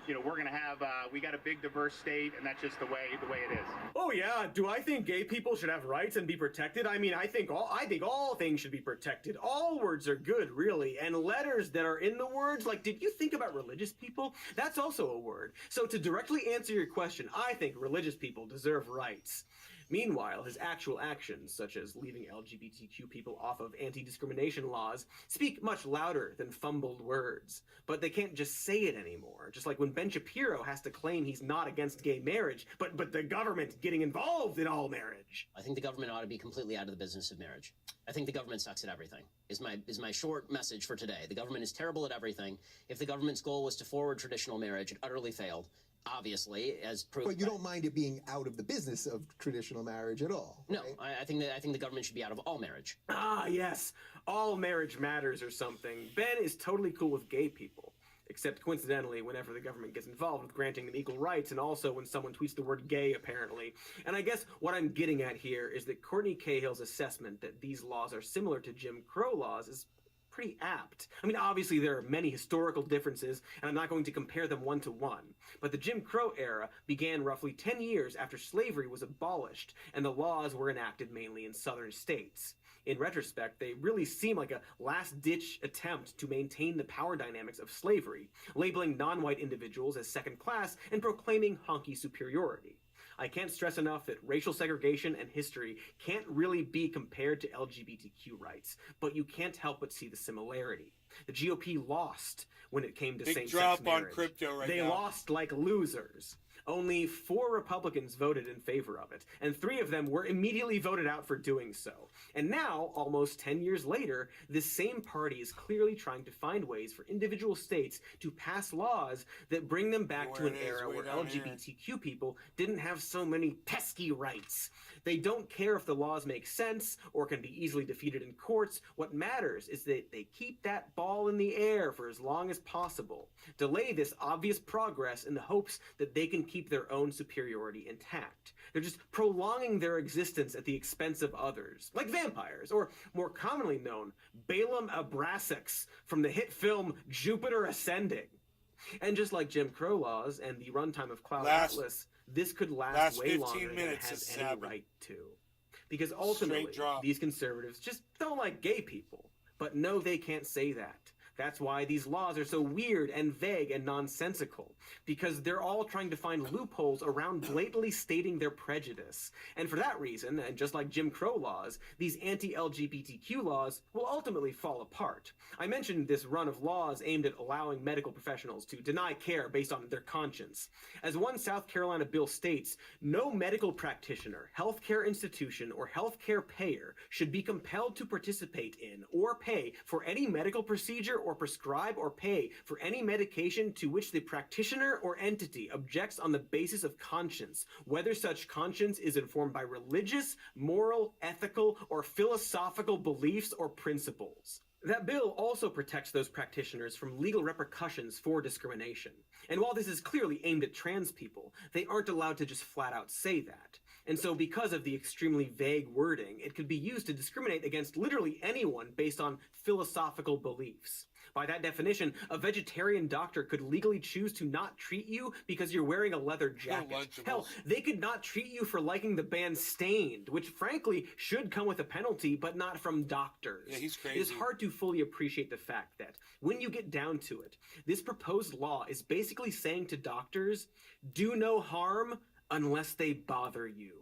we're going to have, we got a big diverse state, and that's just the way it is. Oh yeah, do I think gay people should have rights and be protected? I mean, I think all things should be protected. All words are good, really. And letters that are in the words, like, did you think about religious people? That's also a word. So to directly answer your question, I think religious people deserve rights. Meanwhile, his actual actions, such as leaving LGBTQ people off of anti-discrimination laws, speak much louder than fumbled words. But they can't just say it anymore. Just like when Ben Shapiro has to claim he's not against gay marriage, but the government getting involved in all marriage. I think the government ought to be completely out of the business of marriage. I think the government sucks at everything, is my short message for today. The government is terrible at everything. If the government's goal was to forward traditional marriage, it utterly failed. Obviously, as proved. But you don't mind it being out of the business of traditional marriage at all? No, right? I think the government should be out of all marriage. Ah, yes, all marriage matters or something. Ben is totally cool with gay people, except coincidentally whenever the government gets involved with granting them equal rights, and also when someone tweets the word gay, apparently. And I guess what I'm getting at here is that Courtney Cahill's assessment that these laws are similar to Jim Crow laws is pretty apt. I mean, obviously there are many historical differences, and I'm not going to compare them one to one, but the Jim Crow era began roughly 10 years after slavery was abolished, and the laws were enacted mainly in southern states. In retrospect, they really seem like a last-ditch attempt to maintain the power dynamics of slavery, labeling non-white individuals as second class and proclaiming honky superiority. I can't stress enough that racial segregation and history can't really be compared to LGBTQ rights, but you can't help but see the similarity. The GOP lost when it came to same-sex marriage. Big drop on crypto right now. They lost like losers. Only 4 Republicans voted in favor of it, and 3 of them were immediately voted out for doing so. And now, almost 10 years later, this same party is clearly trying to find ways for individual states to pass laws that bring them back to an era where LGBTQ people didn't have so many pesky rights. They don't care if the laws make sense or can be easily defeated in courts. What matters is that they keep that ball in the air for as long as possible, delay this obvious progress in the hopes that they can keep their own superiority intact. They're just prolonging their existence at the expense of others, like vampires, or more commonly known, Balaam Abrasax from the hit film Jupiter Ascending. And just like Jim Crow laws and the runtime of Cloud Atlas, this could last way longer than it has any right to. Because ultimately, these conservatives just don't like gay people. But no, they can't say that. That's why these laws are so weird and vague and nonsensical, because they're all trying to find loopholes around blatantly stating their prejudice. And for that reason, and just like Jim Crow laws, these anti-LGBTQ laws will ultimately fall apart. I mentioned this run of laws aimed at allowing medical professionals to deny care based on their conscience. As one South Carolina bill states, no medical practitioner, healthcare institution, or healthcare payer should be compelled to participate in or pay for any medical procedure or prescribe or pay for any medication to which the practitioner or entity objects on the basis of conscience, whether such conscience is informed by religious, moral, ethical, or philosophical beliefs or principles. That bill also protects those practitioners from legal repercussions for discrimination. And while this is clearly aimed at trans people, they aren't allowed to just flat out say that. And so because of the extremely vague wording, it could be used to discriminate against literally anyone based on philosophical beliefs. By that definition, a vegetarian doctor could legally choose to not treat you because you're wearing a leather jacket. Hell, they could not treat you for liking the band Stained, which frankly should come with a penalty, but not from doctors. Yeah, he's crazy. It is hard to fully appreciate the fact that, when you get down to it, this proposed law is basically saying to doctors, do no harm unless they bother you.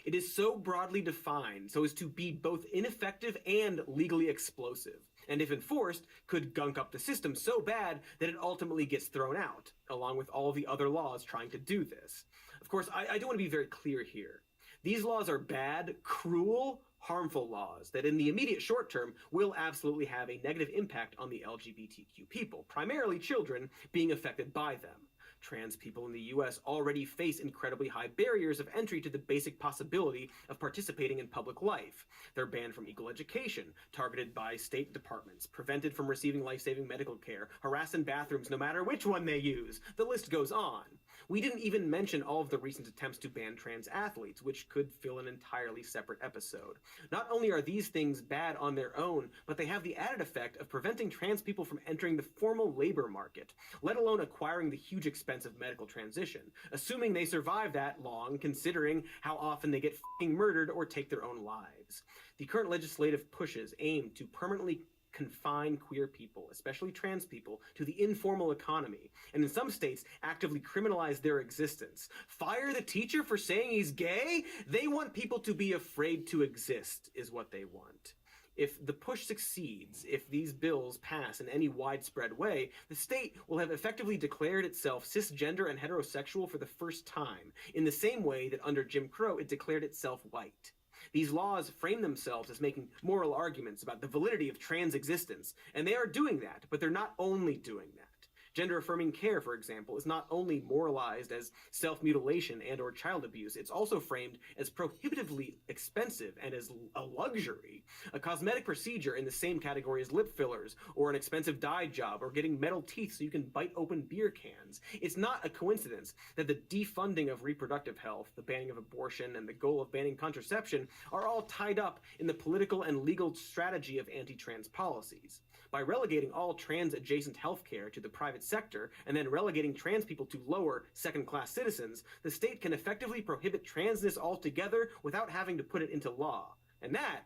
It is so broadly defined so as to be both ineffective and legally explosive, and if enforced, could gunk up the system so bad that it ultimately gets thrown out, along with all of the other laws trying to do this. Of course, I do want to be very clear here. These laws are bad, cruel, harmful laws that in the immediate short term will absolutely have a negative impact on the LGBTQ people, primarily children being affected by them. Trans people in the US already face incredibly high barriers of entry to the basic possibility of participating in public life. They're banned from equal education, targeted by state departments, prevented from receiving life-saving medical care, harassed in bathrooms no matter which one they use. The list goes on. We didn't even mention all of the recent attempts to ban trans athletes, which could fill an entirely separate episode. Not only are these things bad on their own, but they have the added effect of preventing trans people from entering the formal labor market, let alone acquiring the huge expense of medical transition, assuming they survive that long, considering how often they get f***ing murdered or take their own lives. The current legislative pushes aim to permanently confine queer people, especially trans people, to the informal economy, and in some states actively criminalize their existence. Fire the teacher for saying he's gay? They want people to be afraid to exist, is what they want. If the push succeeds, if these bills pass in any widespread way, the state will have effectively declared itself cisgender and heterosexual for the first time, in the same way that under Jim Crow it declared itself white. These laws frame themselves as making moral arguments about the validity of trans existence, and they are doing that, but they're not only doing that. Gender-affirming care, for example, is not only moralized as self-mutilation and or child abuse, it's also framed as prohibitively expensive and as a luxury. A cosmetic procedure in the same category as lip fillers, or an expensive dye job, or getting metal teeth so you can bite open beer cans. It's not a coincidence that the defunding of reproductive health, the banning of abortion, and the goal of banning contraception are all tied up in the political and legal strategy of anti-trans policies. By relegating all trans-adjacent healthcare to the private sector, and then relegating trans people to lower, second-class citizens, the state can effectively prohibit transness altogether without having to put it into law. And that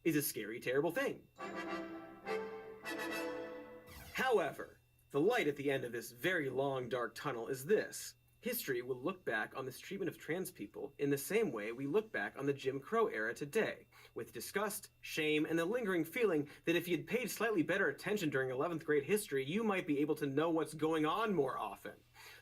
is a scary, terrible thing. However, the light at the end of this very long, dark tunnel is this. History will look back on this treatment of trans people in the same way we look back on the Jim Crow era today, with disgust, shame, and the lingering feeling that if you'd paid slightly better attention during 11th grade history, you might be able to know what's going on more often.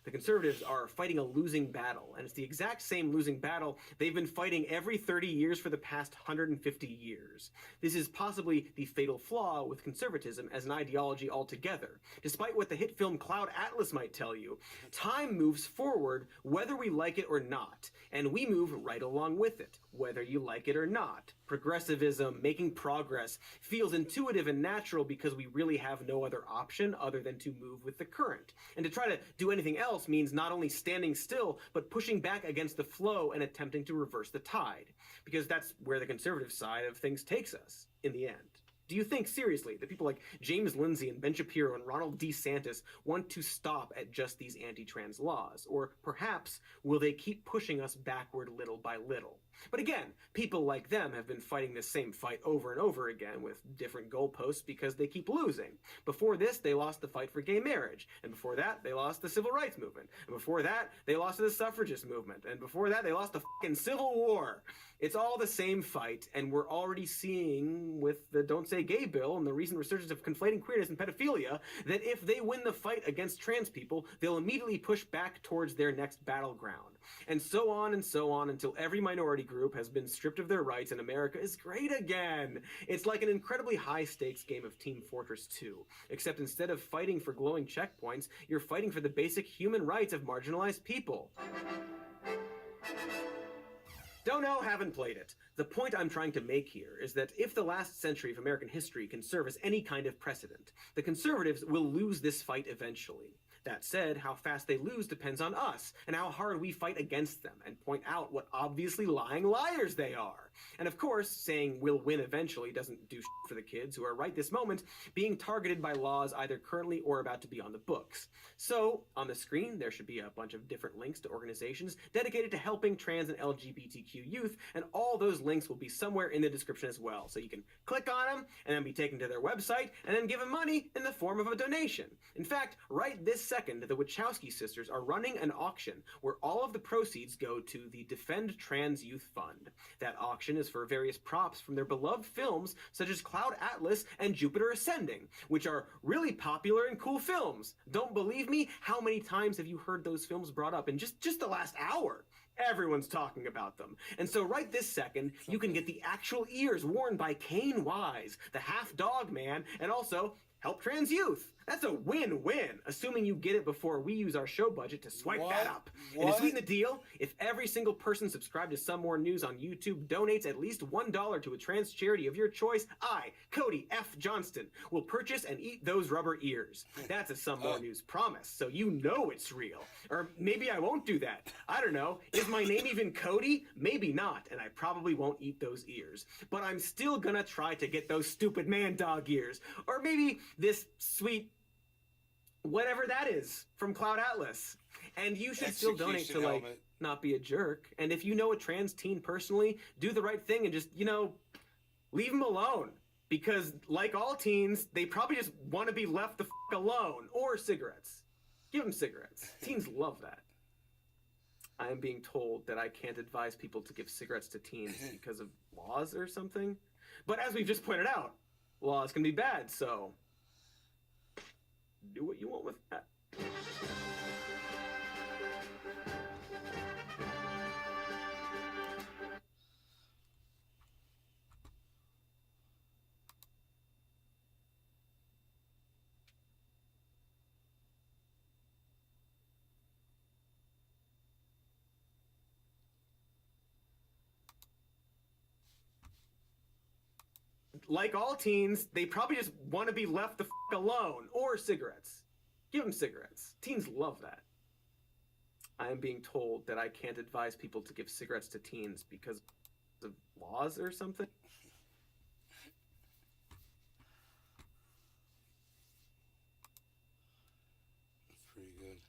The conservatives are fighting a losing battle, and it's the exact same losing battle they've been fighting every 30 years for the past 150 years. This is possibly the fatal flaw with conservatism as an ideology altogether. Despite what the hit film Cloud Atlas might tell you, time moves forward whether we like it or not, and we move right along with it, whether you like it or not. Progressivism, making progress, feels intuitive and natural because we really have no other option other than to move with the current. And to try to do anything else means not only standing still, but pushing back against the flow and attempting to reverse the tide. Because that's where the conservative side of things takes us, in the end. Do you think, seriously, that people like James Lindsay and Ben Shapiro and Ronald DeSantis want to stop at just these anti-trans laws? Or perhaps will they keep pushing us backward little by little? But again, people like them have been fighting the same fight over and over again with different goalposts because they keep losing. Before this, they lost the fight for gay marriage. And before that, they lost the civil rights movement. And before that, they lost to the suffragist movement. And before that, they lost the fucking Civil War. It's all the same fight, and we're already seeing with the Don't Say Gay bill and the recent resurgence of conflating queerness and pedophilia that if they win the fight against trans people, they'll immediately push back towards their next battleground. And so on until every minority group has been stripped of their rights and America is great again. It's like an incredibly high-stakes game of Team Fortress 2, except instead of fighting for glowing checkpoints, you're fighting for the basic human rights of marginalized people. Don't know, haven't played it. The point I'm trying to make here is that if the last century of American history can serve as any kind of precedent, the conservatives will lose this fight eventually. That said, how fast they lose depends on us, and how hard we fight against them, and point out what obviously lying liars they are. And of course, saying we'll win eventually doesn't do shit for the kids who are right this moment being targeted by laws either currently or about to be on the books. So, on the screen, there should be a bunch of different links to organizations dedicated to helping trans and LGBTQ youth, and all those links will be somewhere in the description as well. So you can click on them, and then be taken to their website, and then give them money in the form of a donation. In fact, right this second, the Wachowski sisters are running an auction where all of the proceeds go to the Defend Trans Youth Fund. That auction is for various props from their beloved films such as Cloud Atlas and Jupiter Ascending, which are really popular and cool films. Don't believe me? How many times have you heard those films brought up in just the last hour? Everyone's talking about them. And so right this second, you can get the actual ears worn by Kane Wise, the half-dog man, and also help trans youth. That's a win-win, assuming you get it before we use our show budget to swipe that up. And to sweeten the deal, if every single person subscribed to Some More News on YouTube donates at least $1 to a trans charity of your choice, I, Cody F. Johnston, will purchase and eat those rubber ears. That's a Some More News promise, so you know it's real. Or maybe I won't do that. I don't know. Is my name even Cody? Maybe not, and I probably won't eat those ears. But I'm still gonna try to get those stupid man-dog ears. Or maybe this sweet whatever that is from Cloud Atlas. And you should still donate to, like, not be a jerk. And if you know a trans teen personally, do the right thing and just, you know, leave them alone. Because, like all teens, they probably just want to be left the f*** alone. Or cigarettes. Give them cigarettes. Teens love that. I am being told that I can't advise people to give cigarettes to teens because of laws or something. But as we've just pointed out, laws can be bad, so do what you want with that. like all teens, they probably just want to be left the f alone. Or cigarettes. Give them cigarettes. Teens love that. I am being told that I can't advise people to give cigarettes to teens because of laws or something. That's pretty good.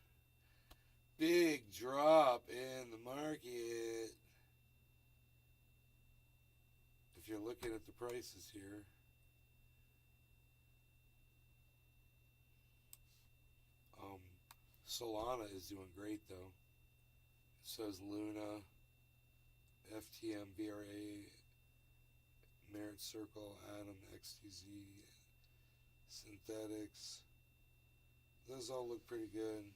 Big drop in the market. If you're looking at the prices here. Solana is doing great though. So is Luna, FTM, VRA, Merit Circle, Atom, XTZ, Synthetics. Those all look pretty good.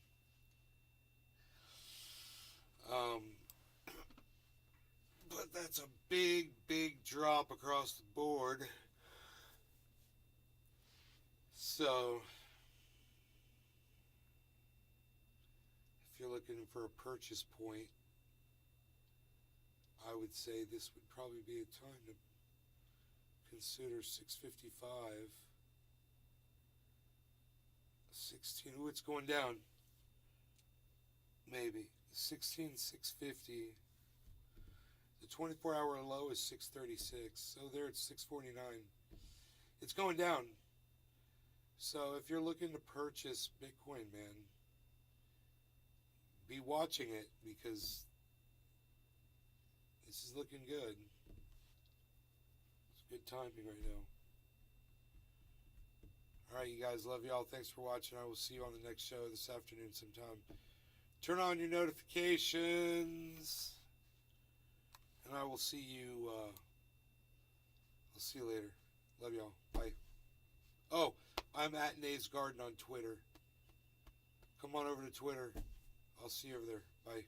But that's a big, big drop across the board. So if you're looking for a purchase point, I would say this would probably be a time to consider 655. 16, ooh, it's going down. Maybe. 16,650. The 24-hour low is 636. So there it's 649. It's going down. So if you're looking to purchase Bitcoin, man, be watching it because this is looking good. It's good timing right now. Alright, you guys, love y'all. Thanks for watching. I will see you on the next show this afternoon sometime. Turn on your notifications. And I will see you, I'll see you later. Love y'all. Bye. Oh, I'm at Nave's Garden on Twitter. Come on over to Twitter. I'll see you over there. Bye.